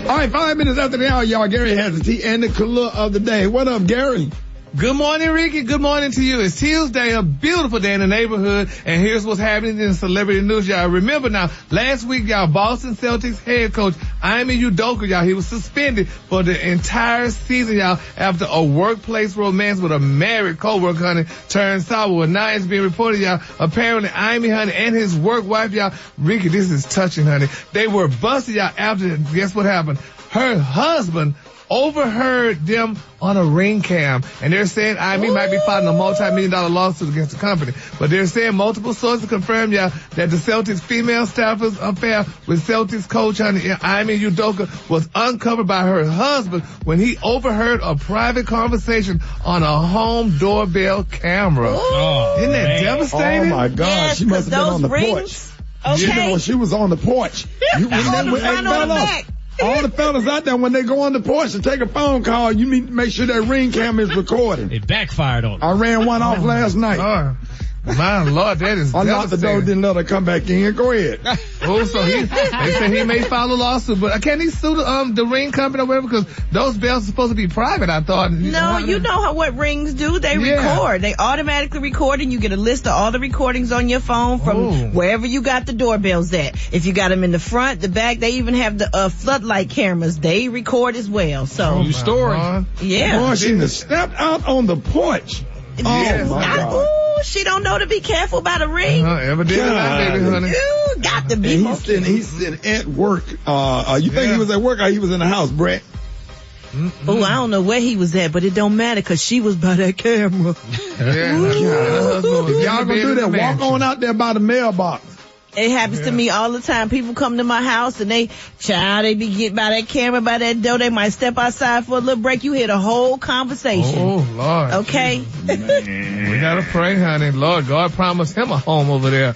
All right, 5 minutes after the hour, y'all. Gary has the tea and the color of the day. What up, Gary? Good morning, Ricky. Good morning to you. It's Tuesday, a beautiful day in the neighborhood, and here's what's happening in celebrity news, y'all. Remember now, last week, y'all, Boston Celtics head coach Ime Udoka, y'all, he was suspended for the entire season, y'all, after a workplace romance with a married co-worker, honey, turned sour. Well, now it's being reported, y'all, apparently Ime, honey, and his work wife, y'all, Ricky, this is touching, honey. They were busted, y'all, after, guess what happened? Her husband overheard them on a ring cam, and they're saying Ime might be filing a multi-million-dollar lawsuit against the company. But they're saying multiple sources confirm, y'all, that the Celtics female staffer's affair with Celtics coach Ime Udoka was uncovered by her husband when he overheard a private conversation on a home doorbell camera. Isn't that devastating? Oh my God, yes, she must have been on the porch. Okay. You know, she was on the porch. All the fellas out there, when they go on the porch to take a phone call, you need to make sure that ring cam is recording. It backfired on them. I ran one off last night. My Lord, that is devastating. Unlocked the door, didn't let her come back in. Go ahead. Oh, so they said he may file a lawsuit, but can he sue the ring company or whatever? Because those bells are supposed to be private, I thought. No, you know what rings do? They record. They automatically record, and you get a list of all the recordings on your phone from wherever you got the doorbells at. If you got them in the front, the back, they even have the floodlight cameras. They record as well. So true story. Yeah. Boy, she stepped out on the porch. She don't know to be careful about a ring. Evidently not, baby, honey. You got to be. He's sitting at work. You think he was at work or he was in the house, Brett? Oh, I don't know where he was at, but it don't matter because she was by that camera. If y'all gonna do that, walk on out there by the mailbox. It happens to me all the time. People come to my house and they be getting by that camera, by that door. They might step outside for a little break. You hear the whole conversation. Oh, Lord. Okay. We gotta pray, honey. Lord, God promised him a home over there.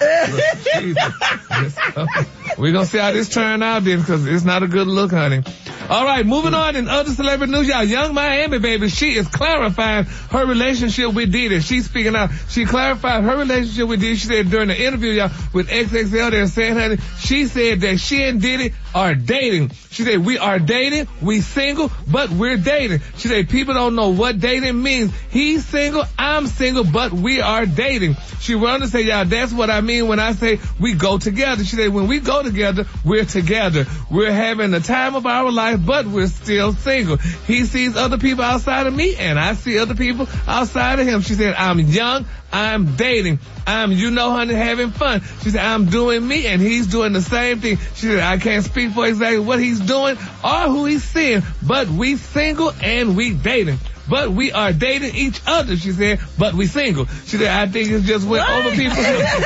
We're gonna see how this turn out then, because it's not a good look, honey. All right, moving on in other celebrity news, y'all. Young Miami, baby, she is clarifying her relationship with Diddy. She's speaking out. She clarified her relationship with Diddy. She said during the interview, y'all, with XXL, they're saying, honey, she said that she and Diddy are dating. She said, we are dating, we single, but we're dating. She said, people don't know what dating means. He's single, I'm single, but we are dating. She went on to say, y'all, that's what I mean when I say we go together. She said, when we go together, we're together. We're having the time of our life, but we're still single. He sees other people outside of me, and I see other people outside of him. She said, I'm young, I'm dating. I'm, honey, having fun. She said, I'm doing me, and he's doing the same thing. She said, I can't speak for exactly what he's doing or who he's seeing, but we single and we dating. But we are dating each other, she said, but we single. She said, I think it just went over people's heads.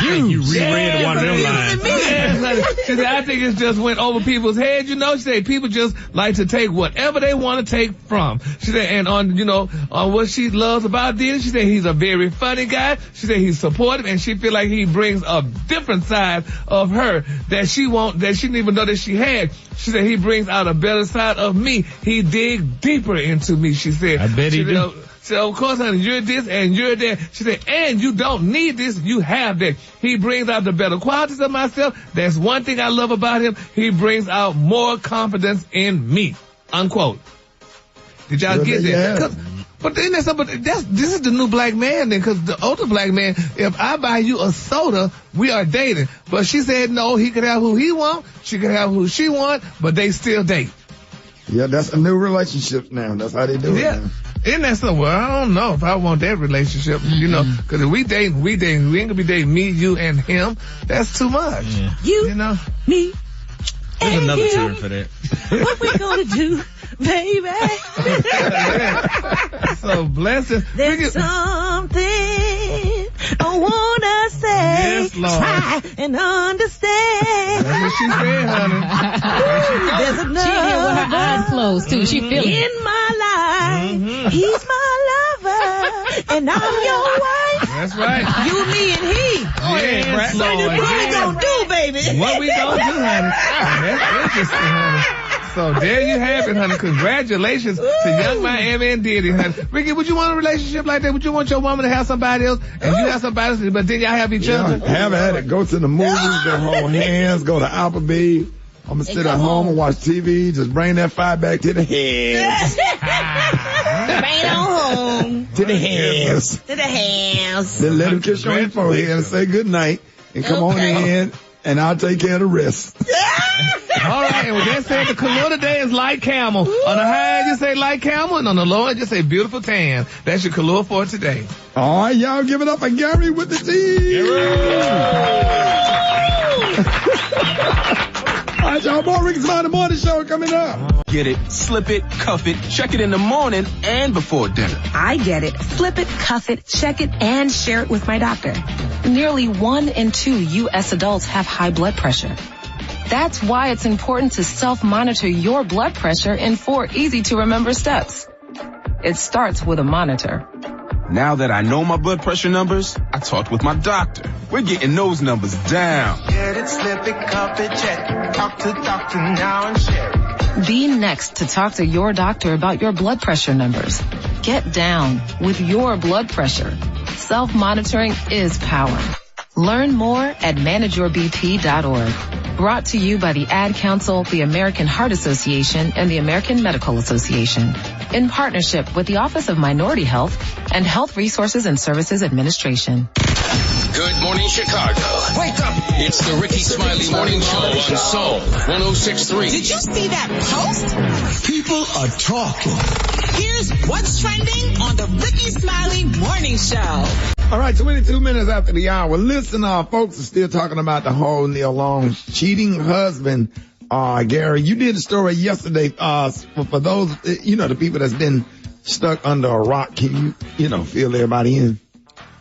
You reread one of them lines. She said, I think it just went over people's heads. She said, people just like to take whatever they want to take from. She said, and on what she loves about Diddy, she said, he's a very funny guy. She said, he's supportive, and she feel like he brings a different side of her that she didn't even know that she had. She said, he brings out a better side of me. He dig deeper into me, she said. I bet he do. She said, of course, honey, you're this and you're that. She said, and you don't need this, you have that. He brings out the better qualities of myself. That's one thing I love about him. He brings out more confidence in me. Unquote. Did y'all get that? But then this is the new black man then, because the older black man, if I buy you a soda, we are dating. But she said no, he could have who he want, she could have who she want, but they still date. Yeah, that's a new relationship now. That's how they do it now. Isn't that something? Well, I don't know if I want that relationship, you know, because if we dating. We ain't gonna be dating me, you, and him. That's too much. Yeah. You know, me, there's and another him. term for that. What we gonna do, baby? So blessed. There's something I wanna say. Yes, Lord. Try and understand. That's what she said, honey. There's another. She did with her eyes closed too. She feeling it. In my life, he's my lover, and I'm your wife. That's right. You, me, and he. Yes, So Lord. what we gonna do, baby? What we gonna do, honey? That's interesting, honey. So there you have it, honey. Congratulations to young Miami and Diddy, honey. Ricky, would you want a relationship like that? Would you want your woman to have somebody else and you have somebody else, but then y'all have each other? Have at it. Go to the movies, go hold hands, go to Applebee's. I'm gonna sit at home and watch TV. Just bring that fire back to the hands. Bring it on home. To the hands. To the hands. Then let him kiss you on your forehead and say good night and come on in and I'll take care of the rest. All right, and with that said, the color today is light camel. On the high, you say light camel, and on the low, you say beautiful tan. That's your color for today. All right, y'all give it up for Gary with the T. All right, y'all, more Rickey Smiley Morning Show coming up. Get it, slip it, cuff it, check it in the morning and before dinner. I get it. Flip it, cuff it, check it, and share it with my doctor. Nearly 1 in 2 U.S. adults have high blood pressure. That's why it's important to self-monitor your blood pressure in 4 easy-to-remember steps. It starts with a monitor. Now that I know my blood pressure numbers, I talked with my doctor. We're getting those numbers down. Get it, slip it, cuff it, check it. Talk to doctor now and share it. Be next to talk to your doctor about your blood pressure numbers. Get down with your blood pressure. Self-monitoring is power. Learn more at manageyourbp.org. Brought to you by the Ad Council, the American Heart Association, and the American Medical Association. In partnership with the Office of Minority Health and Health Resources and Services Administration. Good morning, Chicago. Wake up. It's the Rickey Smiley Morning Show on Soul 106.3. Did you see that post? People are talking. Here's what's trending on the Rickey Smiley Morning Show. All right, 22 minutes after the hour. Listen, folks are still talking about the whole Neil Long cheating husband. Gary, you did a story yesterday, for those, the people that's been stuck under a rock. Can you, fill everybody in?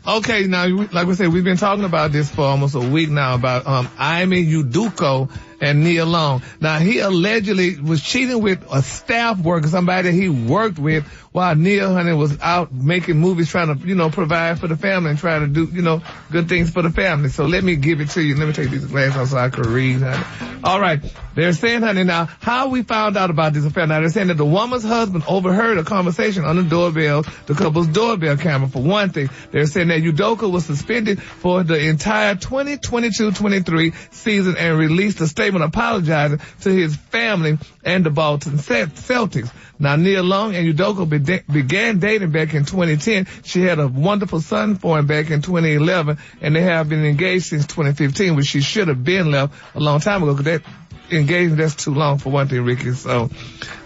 Okay, now, like we said, we've been talking about this for almost a week now about, Amy Udoka and Neil Long. Now, he allegedly was cheating with a staff worker, somebody that he worked with, while Neil, honey, was out making movies trying to, provide for the family and trying to do, good things for the family. So let me give it to you. Let me take these glasses off so I can read, honey. All right. They're saying, honey, now, how we found out about this affair. Now, they're saying that the woman's husband overheard a conversation on the couple's doorbell camera, for one thing. They're saying that Udoka was suspended for the entire 2022-23 season and released a statement apologizing to his family and the Boston Celtics. Now, Neil Long and Udoka began dating back in 2010. She had a wonderful son for him back in 2011, and they have been engaged since 2015, which she should have been left a long time ago, because that engagement, that's too long for one thing, Ricky. So,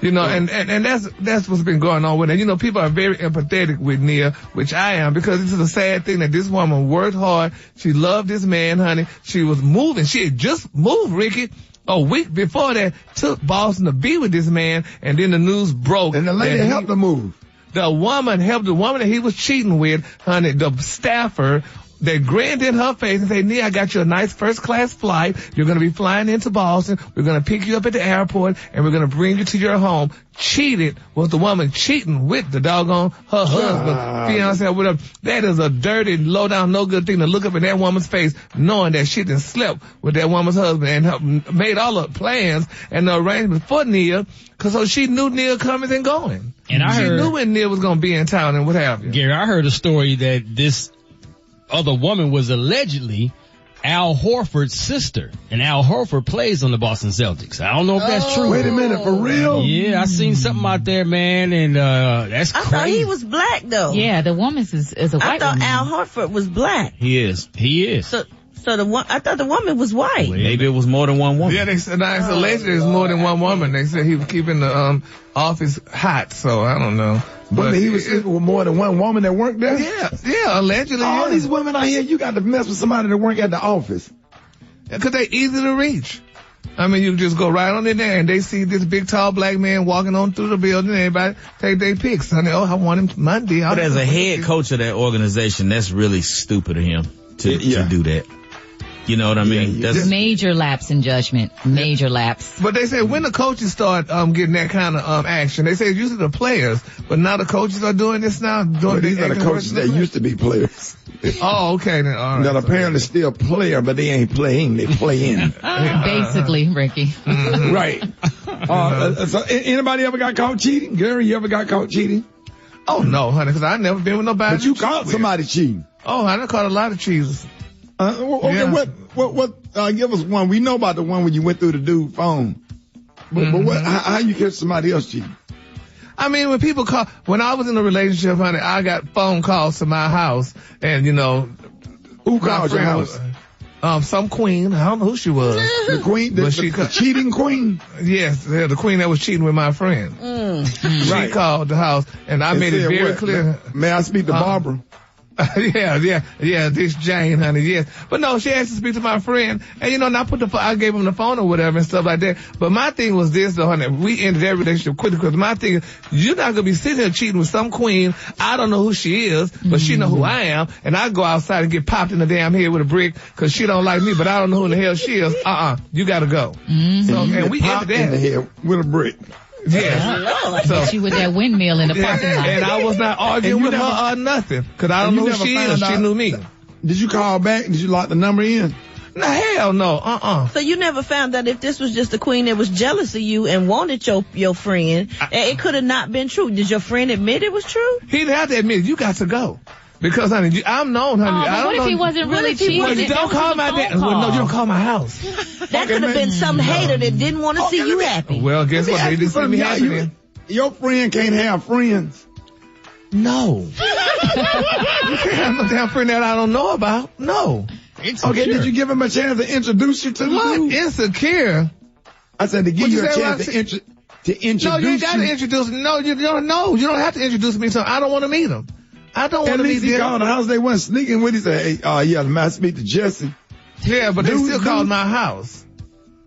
and that's what's been going on with it. People are very empathetic with Neil, which I am, because this is a sad thing that this woman worked hard. She loved this man, honey. She was moving. She had just moved, Ricky, a week before that, took Boston to be with this man, and then the news broke. And the lady helped her move. The woman helped the woman that he was cheating with, honey, the staffer, they grinned in her face and said, Nia, I got you a nice first-class flight. You're going to be flying into Boston. We're going to pick you up at the airport, and we're going to bring you to your home. Cheated was the woman cheating with the doggone her husband, fiance, or whatever. That is a dirty, low-down, no good thing to look up in that woman's face, knowing that she done slept with that woman's husband and made all the plans and the arrangements for Nia, so she knew Nia coming and going. And she knew when Nia was going to be in town and what have you. Gary, I heard a story that this other woman was allegedly Al Horford's sister, and Al Horford plays on the Boston Celtics. I don't know if that's true. Wait a minute, for real? Yeah, I seen something out there, man, and that's crazy. I thought he was black, though. Yeah, the woman's is a white woman. I thought Al Horford was black. He is. So I thought the woman was white. Maybe it was more than one woman. Yeah, they said allegedly it's more than one woman. They said he was keeping the office hot, so I don't know. But he was sleeping with more than one woman that worked there? Yeah, allegedly. All these women out here, you got to mess with somebody that work at the office. Because they're easy to reach. I mean, you just go right on in there and they see this big, tall black man walking on through the building and everybody take their pics. Honey, I want him Monday. But as a head coach of that organization, that's really stupid of him to do that. You know what I mean? That's major lapse in judgment. Major lapse. But they say when the coaches start getting that kind of action, they say it's usually the players, but now the coaches are doing this now. These are the coaches that used to be players. Oh, okay then. All right. That apparently still player, but they ain't playing. They playing. Basically, Ricky. Right. So anybody ever got caught cheating? Gary, you ever got caught cheating? Oh no, honey, because I never been with nobody. But you caught somebody cheating. Oh, I done caught a lot of cheaters. Okay, give us one. We know about the one when you went through the dude's phone. But how you catch somebody else cheating? I mean, when people call, when I was in a relationship, honey, I got phone calls to my house and, you know. Who called your house? Some queen. I don't know who she was. The queen? The cheating queen? Yes, the queen that was cheating with my friend. She called the house and I made it very clear. May I speak to Barbara? Yeah, this Jane, honey, yes. But no, she asked to speak to my friend, and you know, and I gave him the phone or whatever and stuff like that. But my thing was this though, honey, we ended that relationship quickly because my thing is, you're not gonna be sitting here cheating with some queen. I don't know who she is, but she know who I am, and I go outside and get popped in the damn head with a brick because she don't like me, but I don't know who in the hell she is. You gotta go. So, and we ended that. In the head with a brick. Yes. So she with that windmill in the parking lot. And I was not arguing with her or nothing, because I don't know who she is. She knew me. Did you call back? Did you lock the number in? No, hell no. So you never found that if this was just a queen that was jealous of you and wanted your friend, it could have not been true. Did your friend admit it was true? He didn't have to admit it. You got to go. Because, honey, I'm known, honey. I don't what if he wasn't really cheating? Well, you don't call my dad. Well, no, you don't call my house. That could have been some hater that didn't want to see you happy. Well, guess what? They didn't see me happy then. Your friend can't have friends. No. You can't have no damn friend that I don't know about. No. Insecure. Okay, did you give him a chance to introduce you to the dude? Insecure? I said to give you a chance to introduce you. No, you ain't got to introduce me. No, you don't know. You don't have to introduce me to him. I don't want to meet him. I don't want to meet him. He called the house. They went sneaking with. He said, "Hey, yeah, the speak to Jesse." Yeah, but they still called my house.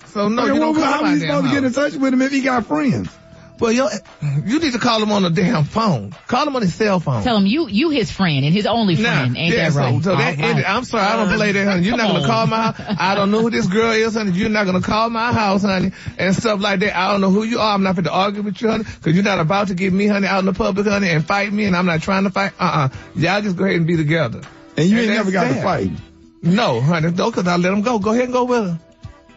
So no, you don't call my house. How are you supposed to get in touch with him if he got friends? Well, you need to call him on the damn phone. Call him on his cell phone. Tell him you his friend and his only friend. Ain't that right? So that ended. I'm sorry, I don't play that, honey. You're not going to call my house. I don't know who this girl is, honey. You're not going to call my house, honey, and stuff like that. I don't know who you are. I'm not going to argue with you, honey, because you're not about to get me, honey, out in the public, honey, and fight me, and I'm not trying to fight. Y'all just go ahead and be together. And you ain't never got to fight? No, honey. No, because I let him go. Go ahead and go with her.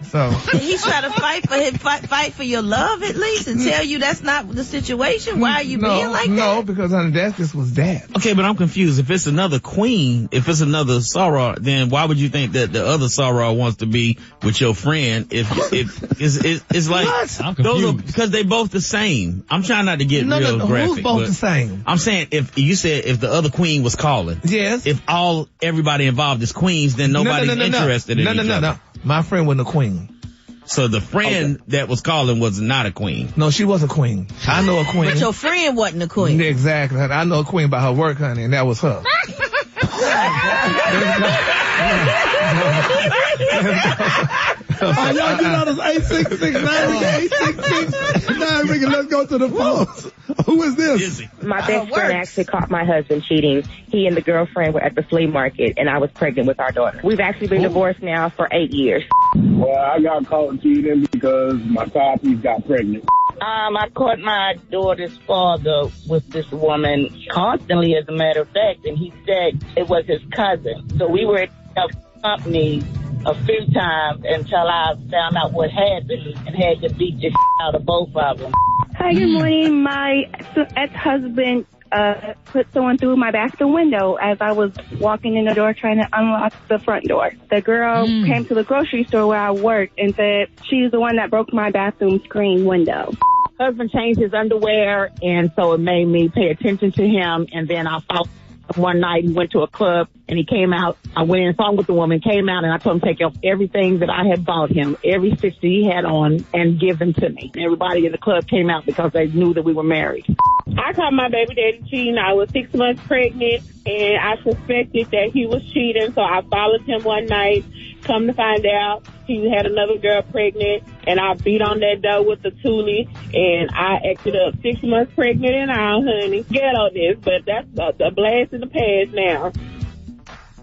So he's trying to fight for your love at least and tell you that's not the situation. Why are you being like that? No, because honey, that just was that. Okay, but I'm confused. If it's another queen, if it's another soror, then why would you think that the other soror wants to be with your friend? If it's like what? Those are because they both the same. I'm trying not to get real graphic. Who's both the same? I'm saying if you said if the other queen was calling, yes. If everybody involved is queens, then nobody's interested in each other. No. My friend wasn't a queen. So the friend that was calling was not a queen. No, she was a queen. I know a queen. But your friend wasn't a queen. Exactly. I know a queen by her work, honey, and that was her. Y'all get out of 866-9 Rickey Rickey, let's go to the phones. Who is this? My best friend actually caught my husband cheating. He and the girlfriend were at the flea market, and I was pregnant with our daughter. We've actually been divorced now for 8 years. Well, I got caught cheating because my side piece got pregnant. I caught my daughter's father with this woman constantly, as a matter of fact, and he said it was his cousin. So we were at company a few times until I found out what happened and had to beat the out of both of them. Hi, good morning. My ex-husband put someone through my bathroom window as I was walking in the door trying to unlock the front door. The girl came to the grocery store where I worked and said she's the one that broke my bathroom screen window. Husband changed his underwear, and so it made me pay attention to him, and then I followed him one night. He went to a club, and he came out. I went in and saw him with the woman, came out, and I told him to take off everything that I had bought him, every fixture he had on, and give them to me. Everybody in the club came out because they knew that we were married. I caught my baby daddy cheating. I was 6 months pregnant, and I suspected that he was cheating, so I followed him one night. Come to find out, he had another girl pregnant, and I beat on that door with the toolie, and I acted up 6 months pregnant and all, honey. Get on this, but that's a blast in the past now.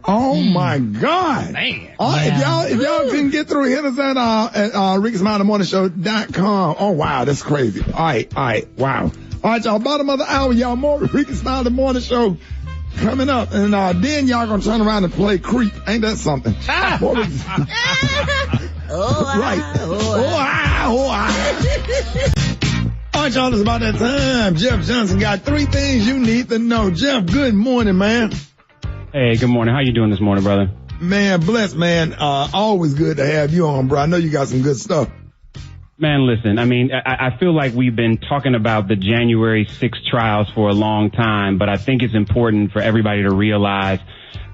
Oh my God! Man. If y'all can get through, hit us at RickySmileyMorningShow.com. Oh wow, that's crazy. All right, wow. All right, y'all, bottom of the hour, y'all, more Rickey Smiley Morning Show coming up, and then y'all gonna turn around and play creep. Ain't that something? Right. All right, y'all, it's about that time. Jeff Johnson got 3 things you need to know. Jeff, good morning, man. Hey, good morning. How you doing this morning, brother? Man, blessed, man. Always good to have you on, bro. I know you got some good stuff. Man, listen, I mean, I feel like we've been talking about the January 6th trials for a long time, but I think it's important for everybody to realize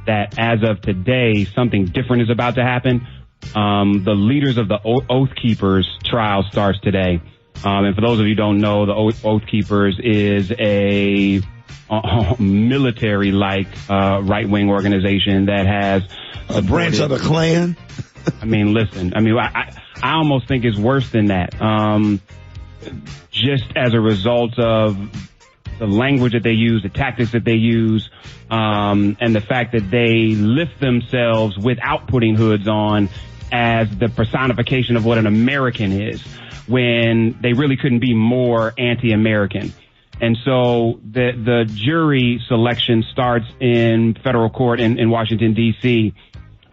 that as of today, something different is about to happen. The leaders of the Oath Keepers trial starts today. And for those of you who don't know, the Oath Keepers is a military-like right-wing organization that has a branch of the Klan. I mean, listen, I almost think it's worse than that. Just as a result of the language that they use, the tactics that they use, and the fact that they lift themselves without putting hoods on as the personification of what an American is, when they really couldn't be more anti-American. And so the jury selection starts in federal court in Washington, D.C.,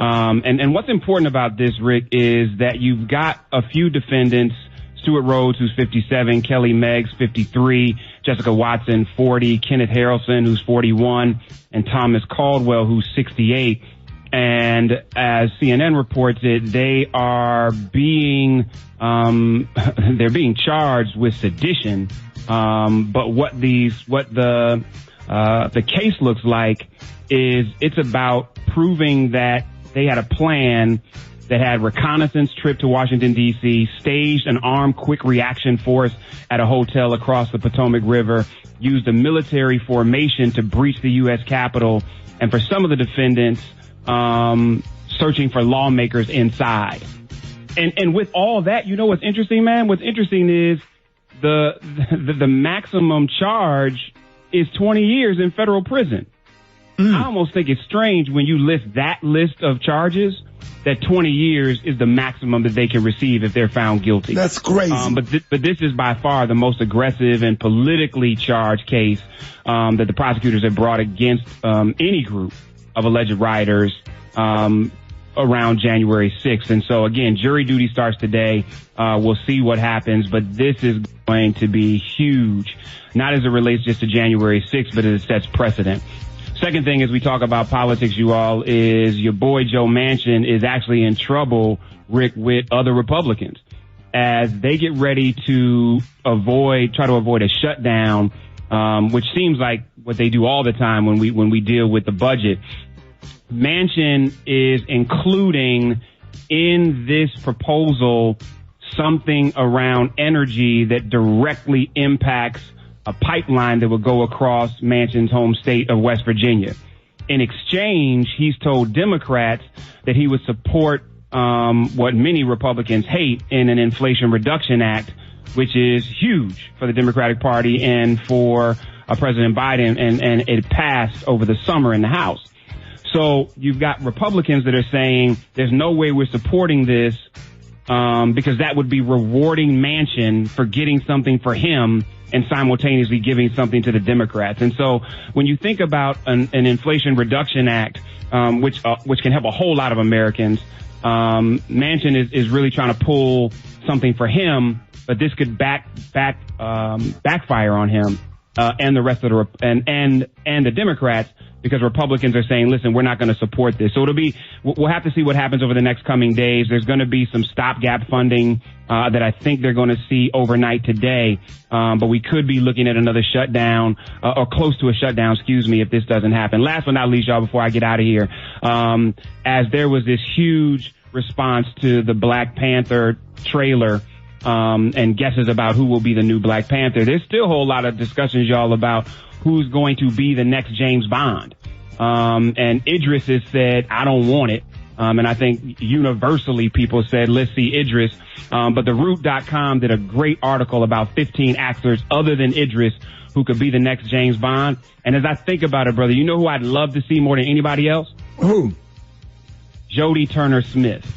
and what's important about this, Rick, is that you've got a few defendants: Stuart Rhodes, who's 57, Kelly Meggs, 53, Jessica Watson, 40, Kenneth Harrelson, who's 41, and Thomas Caldwell, who's 68. And as CNN reports it, they are being charged with sedition. But what the case looks like is it's about proving that they had a plan that had reconnaissance trip to Washington, D.C., staged an armed quick reaction force at a hotel across the Potomac River, used a military formation to breach the U.S. Capitol, and for some of the defendants, searching for lawmakers inside. And with all that, you know what's interesting, man? What's interesting is the maximum charge is 20 years in federal prison. I almost think it's strange when you list that list of charges that 20 years is the maximum that they can receive if they're found guilty. That's crazy. But this is by far the most aggressive and politically charged case that the prosecutors have brought against any group of alleged rioters around January 6th. And so, again, jury duty starts today. We'll see what happens, but this is going to be huge, not as it relates just to January 6th, but as it sets precedent. Second thing, as we talk about politics, you all, is your boy Joe Manchin is actually in trouble, Rick, with other Republicans as they get ready to try to avoid a shutdown, which seems like what they do all the time when we deal with the budget. Manchin is including in this proposal something around energy that directly impacts a pipeline that would go across Manchin's home state of West Virginia. In exchange, he's told Democrats that he would support what many Republicans hate in an Inflation Reduction Act which is huge for the Democratic Party and for President Biden, and it passed over the summer in the House. So you've got Republicans that are saying there's no way we're supporting this because that would be rewarding Manchin for getting something for him and simultaneously giving something to the Democrats. And so when you think about an Inflation Reduction Act, which can help a whole lot of Americans, Manchin is really trying to pull something for him, but this could backfire on him and the rest of the and the Democrats, because Republicans are saying, listen, we're not going to support this. So we'll have to see what happens over the next coming days. There's going to be some stopgap funding that I think they're going to see overnight today. But we could be looking at another shutdown or close to a shutdown, if this doesn't happen. Last but not least, y'all, before I get out of here, as there was this huge response to the Black Panther trailer, and guesses about who will be the new Black Panther, there's still a whole lot of discussions, y'all, about who's going to be the next James Bond. And Idris has said, I don't want it. And I think universally people said, let's see Idris. But the Root.com did a great article about 15 actors other than Idris who could be the next James Bond. And as I think about it, brother, you know who I'd love to see more than anybody else? Who? Jodie Turner-Smith.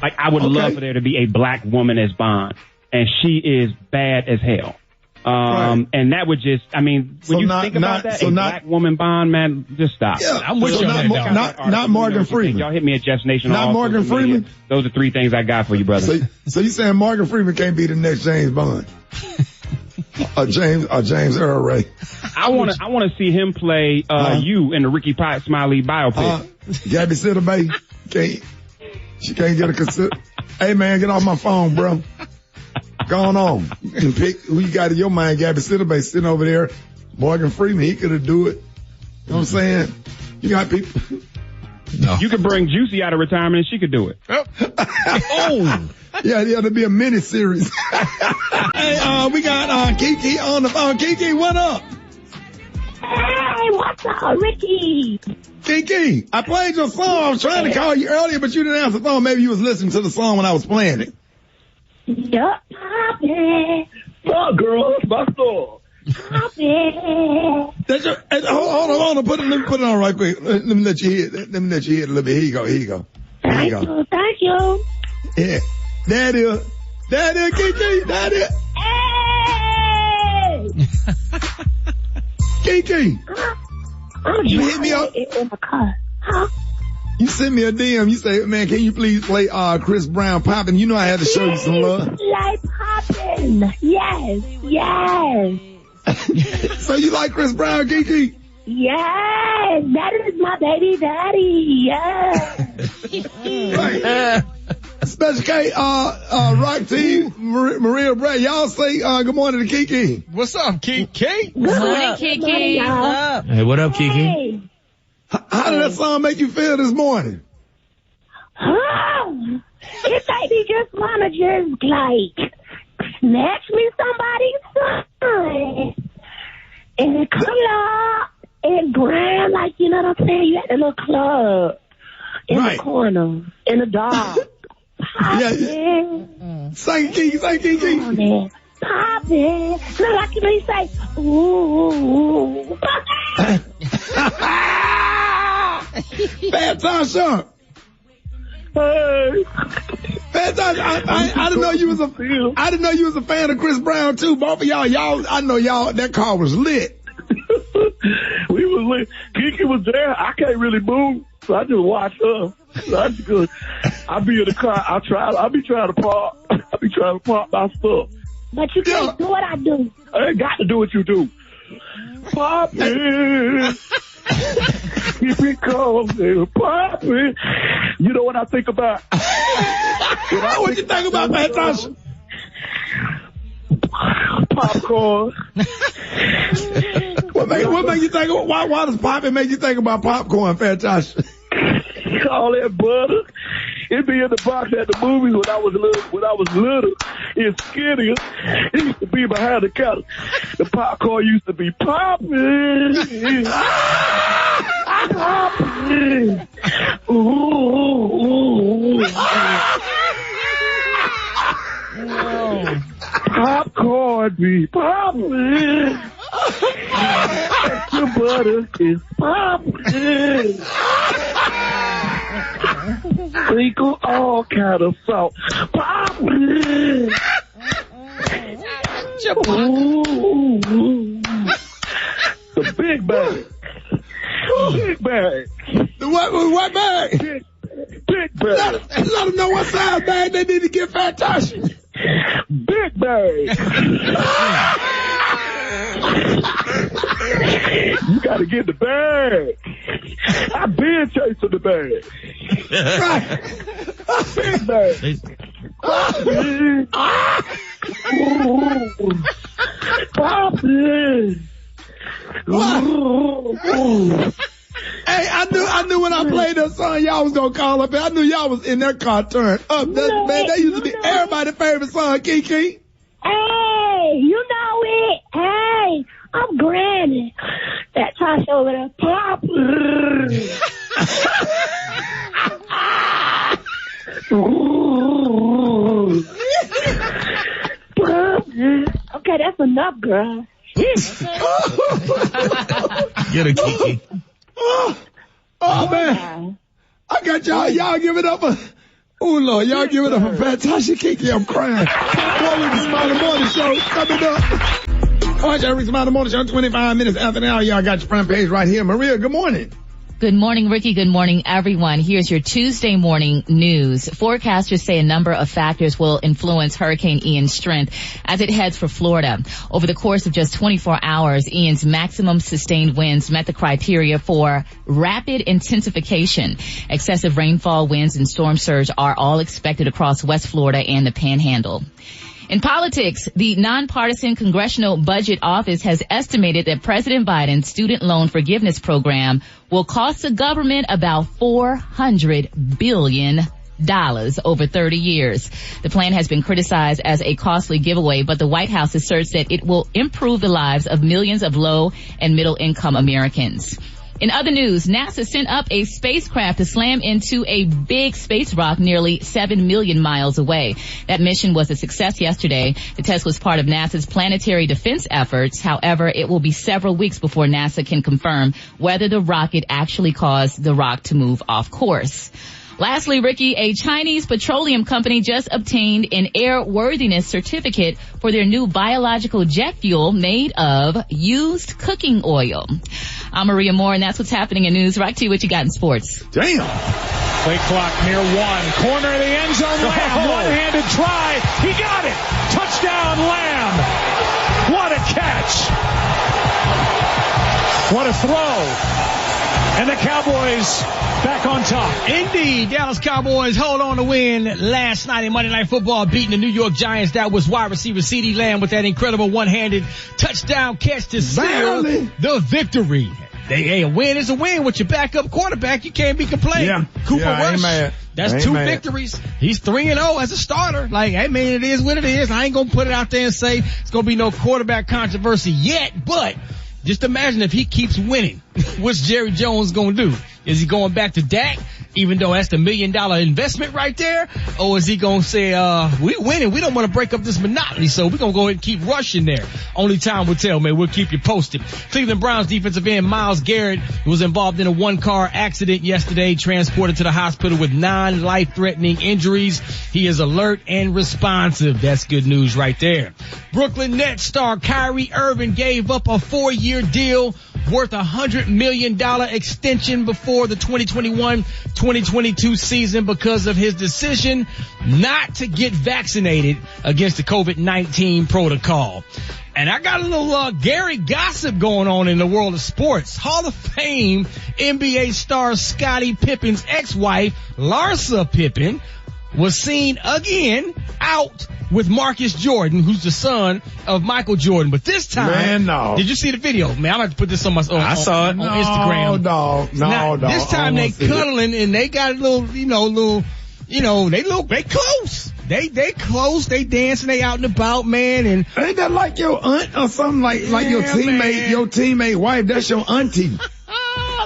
Like, I would love for there to be a black woman as Bond. And she is bad as hell. Right. And that would just, I mean, when you think about that, black woman Bond, man, just stop. Yeah, I'm with you on that. Not Morgan Freeman. Y'all hit me at Jeff's Nation. Not Morgan Freeman. Those are 3 things I got for you, brother. So you saying Morgan Freeman can't be the next James Bond? or James Earl Ray? I want to see him play you in the Rickey Smiley biopic. Gabby Sidibe she can't get a cassette. Hey man, get off my phone, bro. Going on. You can pick who you got in your mind. Gabby Sidibe sitting over there. Morgan Freeman, he could have do it. You know what I'm saying? You got people. No. You could bring Juicy out of retirement and she could do it. Oh. Yeah, there'll be a mini series. Hey, we got Kiki on the phone. Kiki, what up? Hey, what's up, Ricky? Kiki, I played your song. I was trying to call you earlier, but you didn't answer the phone. Maybe you was listening to the song when I was playing it. Yup, Poppy. Oh, girl, that's my song. Poppy. That's your, hold on. Let me put it on right quick. Let me let you hear it. Let me let you hear it a little bit. Here you go. Thank you. Yeah. That is, Kiki. That is. Hey! Kiki. You hit me up in the car. Huh? You sent me a DM. You say, man, can you please play Chris Brown Poppin'? You know I had to show you some love. Like Poppin'. Yes. So you like Chris Brown, Kiki? Yes. That is my baby daddy. Yes. Right. Special K, Rock T, Maria Bray, y'all say good morning to Kiki. What's up, Kiki? Good morning, Kiki. What's up? Hey, what up, Kiki? Hey. How did that song make you feel this morning? Oh, it made me just wanna just like snatch me somebody's son and club and grind, like, you know what I'm saying? You at the little club in the corner in the dark. Yeah. Sing Kiki. Poppin'. Look like you say, ooh. Bad time, Sean. Hey. Bad time. I didn't know you was a fan of Chris Brown too. Both of y'all, I know y'all, that car was lit. We was lit. Kiki was there. I can't really move, so I just watched her. That's good. I be in the car. I be trying to park. I be trying to park my stuff. But you can't do what I do. I ain't got to do what you do. Poppin'. Keep it calm, poppin'. You know what I think about? What you think about, Fantastic? Popcorn. What make you think? Why does poppin' make you think about popcorn, Fantastic? All that butter. It be in the box at the movies when I was little. It's skinnier. It used to be behind the counter. The popcorn used to be popping. Popping. Ooh. Popcorn be poppin'. Extra butter is poppin'. Sprinkle all kind of salt. Poppin'. Ooh. The big bag. Big bag. What bag? Big bag. Let them know what size bag they need to get fantastic. Big bag. You gotta get the bag. I've been chasing the bag. Big bag. Poppin'. Hey, I knew when I played that song, y'all was gonna call up. I knew y'all was in their car turn up. Man, that used to be everybody's favorite song, Kiki. Hey, you know it. Hey, I'm Granny. That Tasha over there. Pop. Okay, that's enough, girl. Get a Kiki. Oh man, I got y'all give it up. Oh Lord, y'all give it up for fantastic Kiki. I'm crying. What was the Smiley Morning Show coming up? Watch every Smiley Morning Show 25 minutes after the hour. Y'all got your front page right here. Maria, good morning. Good morning, Ricky. Good morning, everyone. Here's your Tuesday morning news. Forecasters say a number of factors will influence Hurricane Ian's strength as it heads for Florida. Over the course of just 24 hours, Ian's maximum sustained winds met the criteria for rapid intensification. Excessive rainfall, winds, and storm surge are all expected across West Florida and the Panhandle. In politics, the nonpartisan Congressional Budget Office has estimated that President Biden's student loan forgiveness program will cost the government about $400 billion over 30 years. The plan has been criticized as a costly giveaway, but the White House asserts that it will improve the lives of millions of low and middle income Americans. In other news, NASA sent up a spacecraft to slam into a big space rock nearly 7 million miles away. That mission was a success yesterday. The test was part of NASA's planetary defense efforts. However, it will be several weeks before NASA can confirm whether the rocket actually caused the rock to move off course. Lastly, Ricky, a Chinese petroleum company just obtained an airworthiness certificate for their new biological jet fuel made of used cooking oil. I'm Maria Moore, and that's what's happening in news. Right to you, what you got in sports. Damn. Play clock near one. Corner of the end zone. Lamb. One-handed try. He got it. Touchdown, Lamb. What a catch. What a throw. And the Cowboys back on top. Indeed, Dallas Cowboys hold on to win last night in Monday Night Football, beating the New York Giants. That was wide receiver CeeDee Lamb with that incredible one-handed touchdown catch to seal the victory. A win is a win with your backup quarterback. You can't be complaining. Yeah. Cooper Rush. Ain't mad. That's two victories. He's 3-0 as a starter. Like, hey man, it is what it is. I ain't gonna put it out there and say it's gonna be no quarterback controversy yet, but just imagine if he keeps winning. What's Jerry Jones going to do? Is he going back to Dak, even though that's the $1 million investment right there? Or is he going to say, we winning. We don't want to break up this monotony, so we're going to go ahead and keep rushing there. Only time will tell, man. We'll keep you posted. Cleveland Browns defensive end Myles Garrett was involved in a one-car accident yesterday, transported to the hospital with 9 life-threatening injuries. He is alert and responsive. That's good news right there. Brooklyn Nets star Kyrie Irving gave up a 4-year deal worth $100 million extension before the 2021-2022 season because of his decision not to get vaccinated against the COVID-19 protocol. And I got a little Gary gossip going on in the world of sports. Hall of Fame NBA star Scottie Pippen's ex-wife, Larsa Pippen, was seen again out with Marcus Jordan, who's the son of Michael Jordan. But this time, man, no. Did you see the video? Man, I'm going to put this on my I saw it on Instagram. No. This time they cuddling and they got a little, they close. They close, they dancing, they out and about, man. And ain't that like your aunt or something like your teammate, man. Your teammate wife? That's your auntie.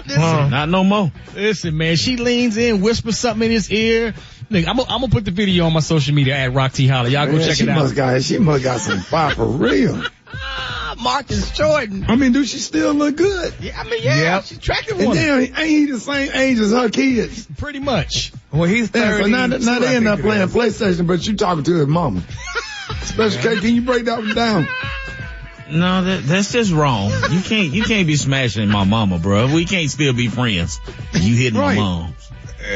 Listen, not no more. Listen, man, she leans in, whispers something in his ear. Look, I'm gonna put the video on my social media at Rock T Holler. Y'all go check it out. She must got some fire for real. Marcus Jordan. I mean, do she still look good? Yeah, I mean, yeah. She's attractive And woman. damn, ain't he the same age as her kids? Pretty much. Well, he's 30. So now they end up playing PlayStation, but you talking to his mama. Special K, can you break that one down? No, that's just wrong. You can't be smashing my mama, bro. We can't still be friends. You hitting my moms.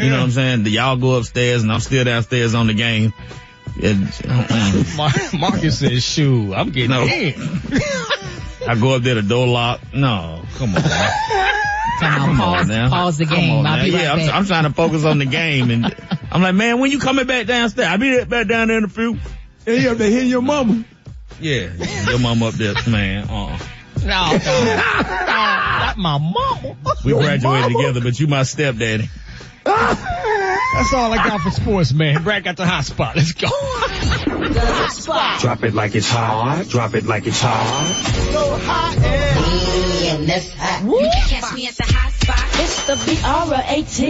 You know what I'm saying? Y'all go upstairs and I'm still downstairs on the game. Marcus says, shoot, I'm getting in. I go up there, the door locked. No, come on. Come on now. Pause the game. I'll be right back. I'm trying to focus on the game, and I'm like, man, when you coming back downstairs? I'll be back down there in a few. And you up there hitting your mama. Yeah, your mama up there, man. No, not my mama. We graduated together, but you my stepdaddy. That's all I got for sports, man. Brad got the hot spot. Let's go. The hot spot. Drop it like it's hot. Drop it like it's hot. So hot and that's hot. You can catch me at the hot spot. It's the BRAT.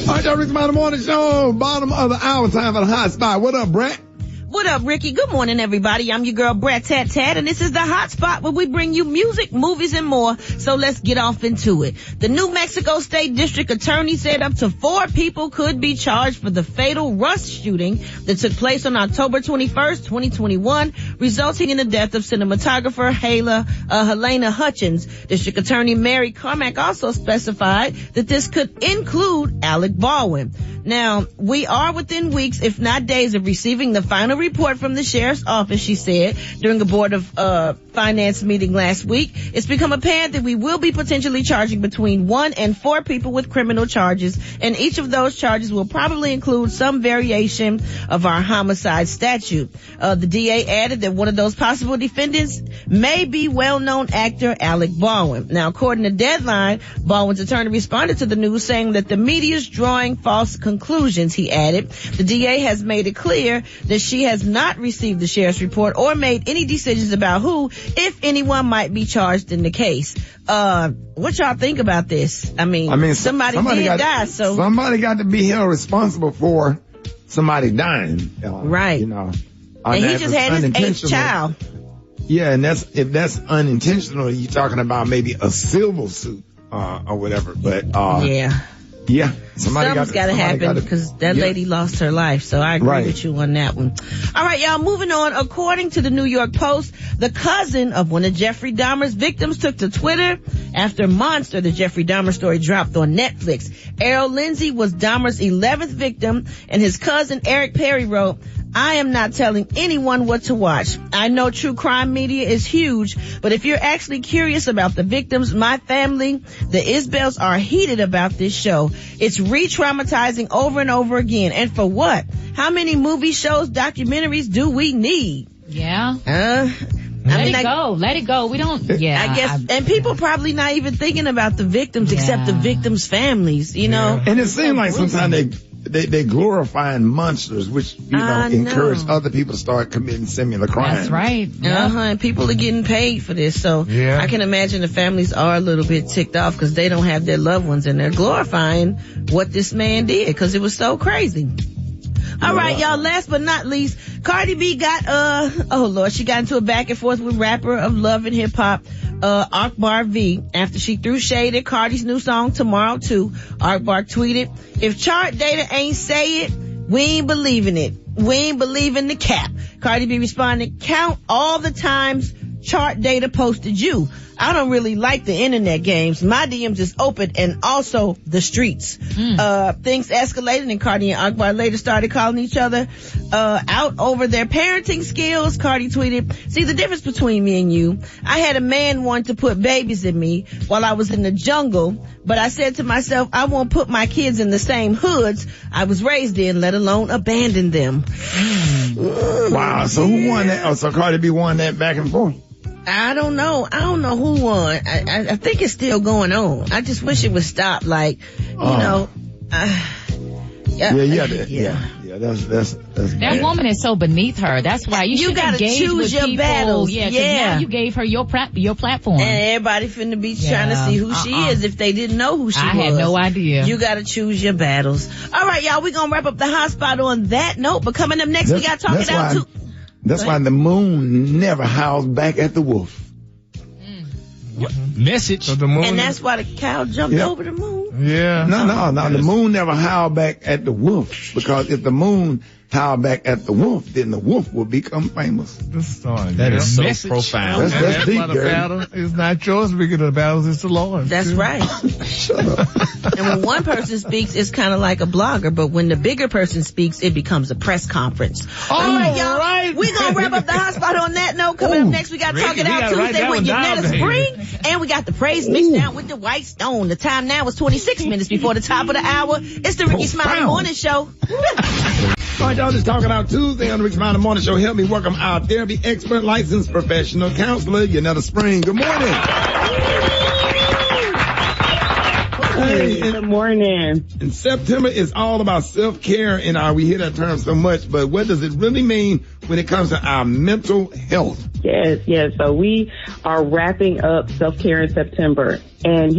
All right, y'all, Rickey Smiley Morning Show. Bottom of the hour, time for the hot spot. What up, Brett? What up, Ricky? Good morning, everybody. I'm your girl, Brat Tat Tat, and this is the hot spot where we bring you music, movies, and more. So let's get off into it. The New Mexico State District Attorney said up to 4 people could be charged for the fatal Rush shooting that took place on October 21st, 2021, resulting in the death of cinematographer Helena Hutchins. District Attorney Mary Carmack also specified that this could include Alec Baldwin. Now, we are within weeks, if not days, of receiving the final report from the sheriff's office, she said, during a Board of Finance meeting last week. It's become apparent that we will be potentially charging between 1 and 4 people with criminal charges, and each of those charges will probably include some variation of our homicide statute. The DA added that one of those possible defendants may be well-known actor Alec Baldwin. Now, according to Deadline, Baldwin's attorney responded to the news saying that the media's drawing false conclusions, he added. The DA has made it clear that she has not received the sheriff's report or made any decisions about who, if anyone, might be charged in the case. What y'all think about this? I mean somebody did die, so somebody got to be held responsible for somebody dying. Right. You know. And he just had his 8th child. Yeah, and if that's unintentional, you're talking about maybe a civil suit, or whatever. But, yeah. Something's got to happen because that lady lost her life. So I agree with you on that one. All right, y'all, moving on. According to the New York Post, the cousin of one of Jeffrey Dahmer's victims took to Twitter after Monster, the Jeffrey Dahmer story, dropped on Netflix. Errol Lindsay was Dahmer's 11th victim, and his cousin Eric Perry wrote, I am not telling anyone what to watch. I know true crime media is huge, but if you're actually curious about the victims, my family, the Isbels, are heated about this show. It's re-traumatizing over and over again. And for what? How many movie shows, documentaries do we need? Yeah. Let it go. We don't, I guess, and people probably not even thinking about the victims except the victims' families, you know? And it seems like sometimes they glorifying monsters, which, encourage other people to start committing similar crimes. That's right. And people are getting paid for this. So I can imagine the families are a little bit ticked off because they don't have their loved ones and they're glorifying what this man did because it was so crazy. All right, y'all, last but not least, Cardi B got, she got into a back and forth with rapper of love and hip hop, Akbar V, after she threw shade at Cardi's new song, Tomorrow 2. Akbar tweeted, if chart data ain't say it, we ain't believing it. We ain't believing the cap. Cardi B responded, count all the times chart data posted you. I don't really like the internet games. My DMs is open and also the streets. Things escalated and Cardi and Akbar later started calling each other out over their parenting skills. Cardi tweeted, see the difference between me and you. I had a man want to put babies in me while I was in the jungle, but I said to myself, I won't put my kids in the same hoods I was raised in, let alone abandon them. Wow. So who won that? Oh, so Cardi B won that back and forth? I don't know who won. I think it's still going on. I just wish it would stop. Like, Yeah, That woman is so beneath her. That's why you gotta choose your battles. Yeah. Now you gave her your platform. And everybody finna be trying to see who she is if they didn't know who she was. I had no idea. You gotta choose your battles. All right, y'all, we're gonna wrap up the hot spot on that note, but coming up next, we gotta talk it out too. That's why the moon never howls back at the wolf. Message. So the moon and that's why the cow jumped over the moon? Yeah. No. The moon never howled back at the wolf, because if the moon howled back at the wolf, then the wolf will become famous. That is so profound. That's deep, why the battle is not yours, because the battle is the Lord. That's right. Shut up. And when one person speaks, it's kind of like a blogger, but when the bigger person speaks, it becomes a press conference. All right, y'all. Right. We're going to wrap up the hot spot on that note. Coming up next, we got Talk It Out Tuesday with Yanetta Spring. And we got the praise mix down with the White Stone. The time now is 26 minutes before the top of the hour. It's the Rickey Smiley Morning Show. All right, y'all, just Talking Out Tuesday on the Rickey Smiley Morning Show. Help me welcome our therapy expert, licensed professional counselor, Yanetta Spring. Good morning. Hey, good morning. And September is all about self-care, and we hear that term so much, but what does it really mean when it comes to our mental health? Yes. So we are wrapping up self-care in September. And,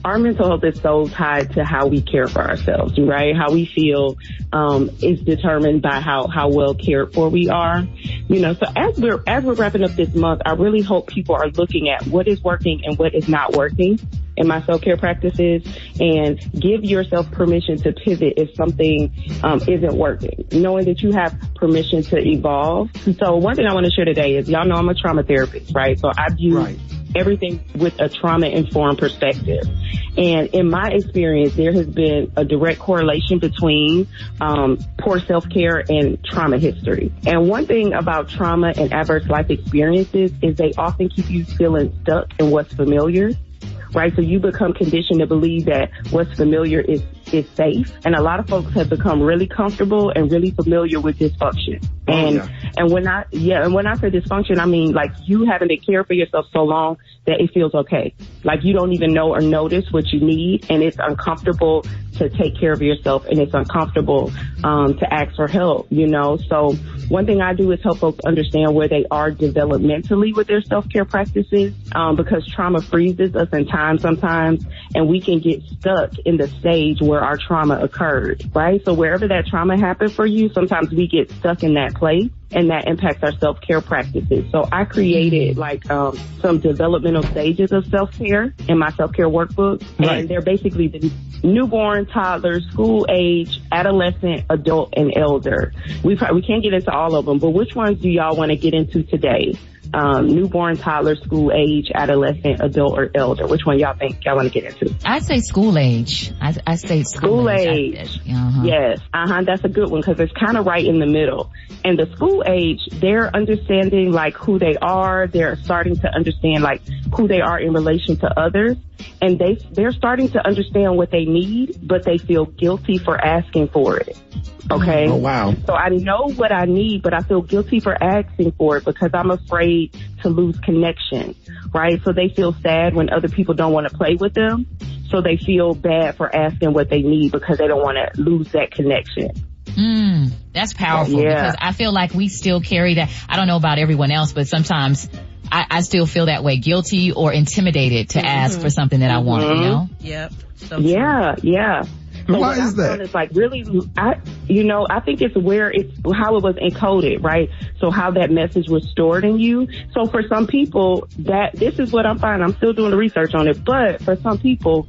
our mental health is so tied to how we care for ourselves, right? How we feel is determined by how well cared for we are. So as we're wrapping up this month, I really hope people are looking at what is working and what is not working in my self-care practices, and give yourself permission to pivot if something isn't working, knowing that you have permission to evolve. So one thing I want to share today is, y'all know I'm a trauma therapist, right? So I view everything with a trauma-informed perspective. And in my experience, there has been a direct correlation between poor self-care and trauma history. And one thing about trauma and adverse life experiences is they often keep you feeling stuck in what's familiar. Right? So you become conditioned to believe that what's familiar is safe. And a lot of folks have become really comfortable and really familiar with dysfunction. And when I say dysfunction, I mean like you having to care for yourself so long that it feels okay. Like you don't even know or notice what you need, and it's uncomfortable to take care of yourself, and it's uncomfortable to ask for help, So one thing I do is help folks understand where they are developmentally with their self-care practices, because trauma freezes us in time sometimes, and we can get stuck in the stage where our trauma occurred, right? So wherever that trauma happened for you, sometimes we get stuck in that place, and that impacts our self-care practices. So I created some developmental stages of self-care in my self-care workbook, and they're basically the newborn, toddler, school age, adolescent, adult, and elder. We can't get into all of them, but which ones do y'all want to get into today? Newborn, toddler, school age, adolescent, adult, or elder? Which one y'all think y'all want to get into? I'd say school age. I say school age. Yes. That's a good one, because it's kind of right in the middle. And the school age, they're understanding like who they are. They're starting to understand like who they are in relation to others. And they're starting to understand what they need, but they feel guilty for asking for it. Okay. Oh, wow. So I know what I need, but I feel guilty for asking for it because I'm afraid to lose connection, right? So they feel sad when other people don't want to play with them. So they feel bad for asking what they need because they don't want to lose that connection. That's powerful because I feel like we still carry that. I don't know about everyone else, but sometimes I still feel that way, guilty or intimidated to ask for something that I want, Yep. So yeah. So why is that? It's like really, I think it's how it was encoded, right? So how that message was stored in you. So for some people, this is what I'm finding. I'm still doing the research on it, but for some people,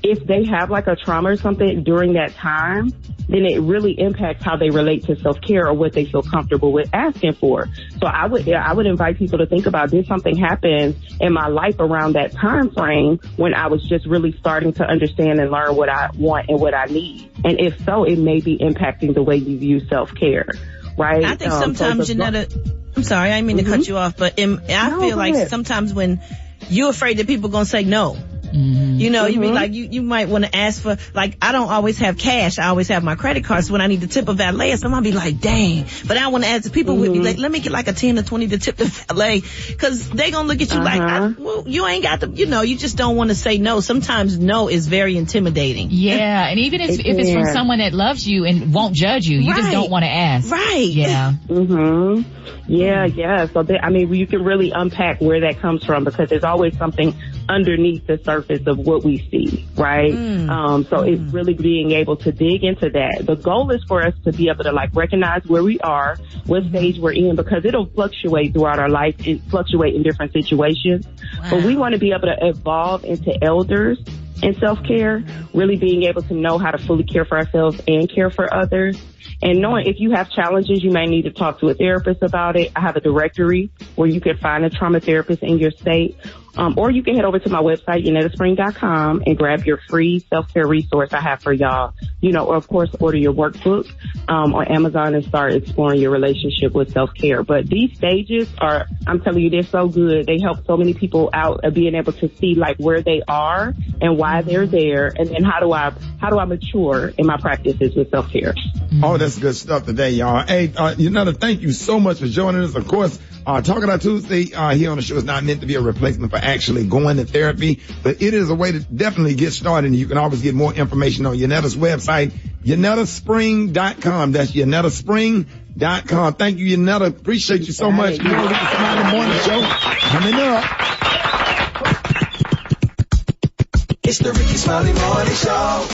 if they have like a trauma or something during that time, then it really impacts how they relate to self-care or what they feel comfortable with asking for. So I would invite people to think about, did something happen in my life around that time frame when I was just really starting to understand and learn what I want and what I need? And if so, it may be impacting the way you view self-care, right? I think sometimes, Yanetta, I'm sorry, I didn't mean to cut you off, but I feel like sometimes when you're afraid that people are going to say no, You know, you be like, you might want to ask for, like, I don't always have cash. I always have my credit card. So when I need to tip a valet or something, I'll be like, dang. But I want to ask the people with me, like, let me get like a 10 or 20 to tip the valet. Cause they gonna look at you like, well, you ain't got the, you know, you just don't want to say no. Sometimes no is very intimidating. Yeah. And even if it's from someone that loves you and won't judge you, you just don't want to ask. Right. Yeah. Yeah. So I mean, you can really unpack where that comes from, because there's always something underneath the surface of what we see, right? So it's really being able to dig into that. The goal is for us to be able to like recognize where we are, what stage we're in, because it'll fluctuate throughout our life and fluctuate in different situations. But we want to be able to evolve into elders in self-care, really being able to know how to fully care for ourselves and care for others. And knowing if you have challenges, you may need to talk to a therapist about it. I have a directory where you can find a trauma therapist in your state. Or you can head over to my website, YanettaSpring.com, and grab your free self-care resource I have for y'all. You know, or of course, order your workbook on Amazon and start exploring your relationship with self-care. But these stages are, I'm telling you, they're so good. They help so many people out of being able to see like where they are and why they're there, and then how do I mature in my practices with self-care. Oh, that's good stuff today, y'all. Hey, Yanetta, thank you so much for joining us. Of course, Talking About Tuesday here on the show is not meant to be a replacement for actually going to therapy, but it is a way to definitely get started. And you can always get more information on Yanetta's website, YanettaSpring.com. That's YanettaSpring.com. Thank you, Yanetta. Appreciate you so much. More Rickey Smiley Morning Show coming up. It's the Rickey Smiley Morning Show.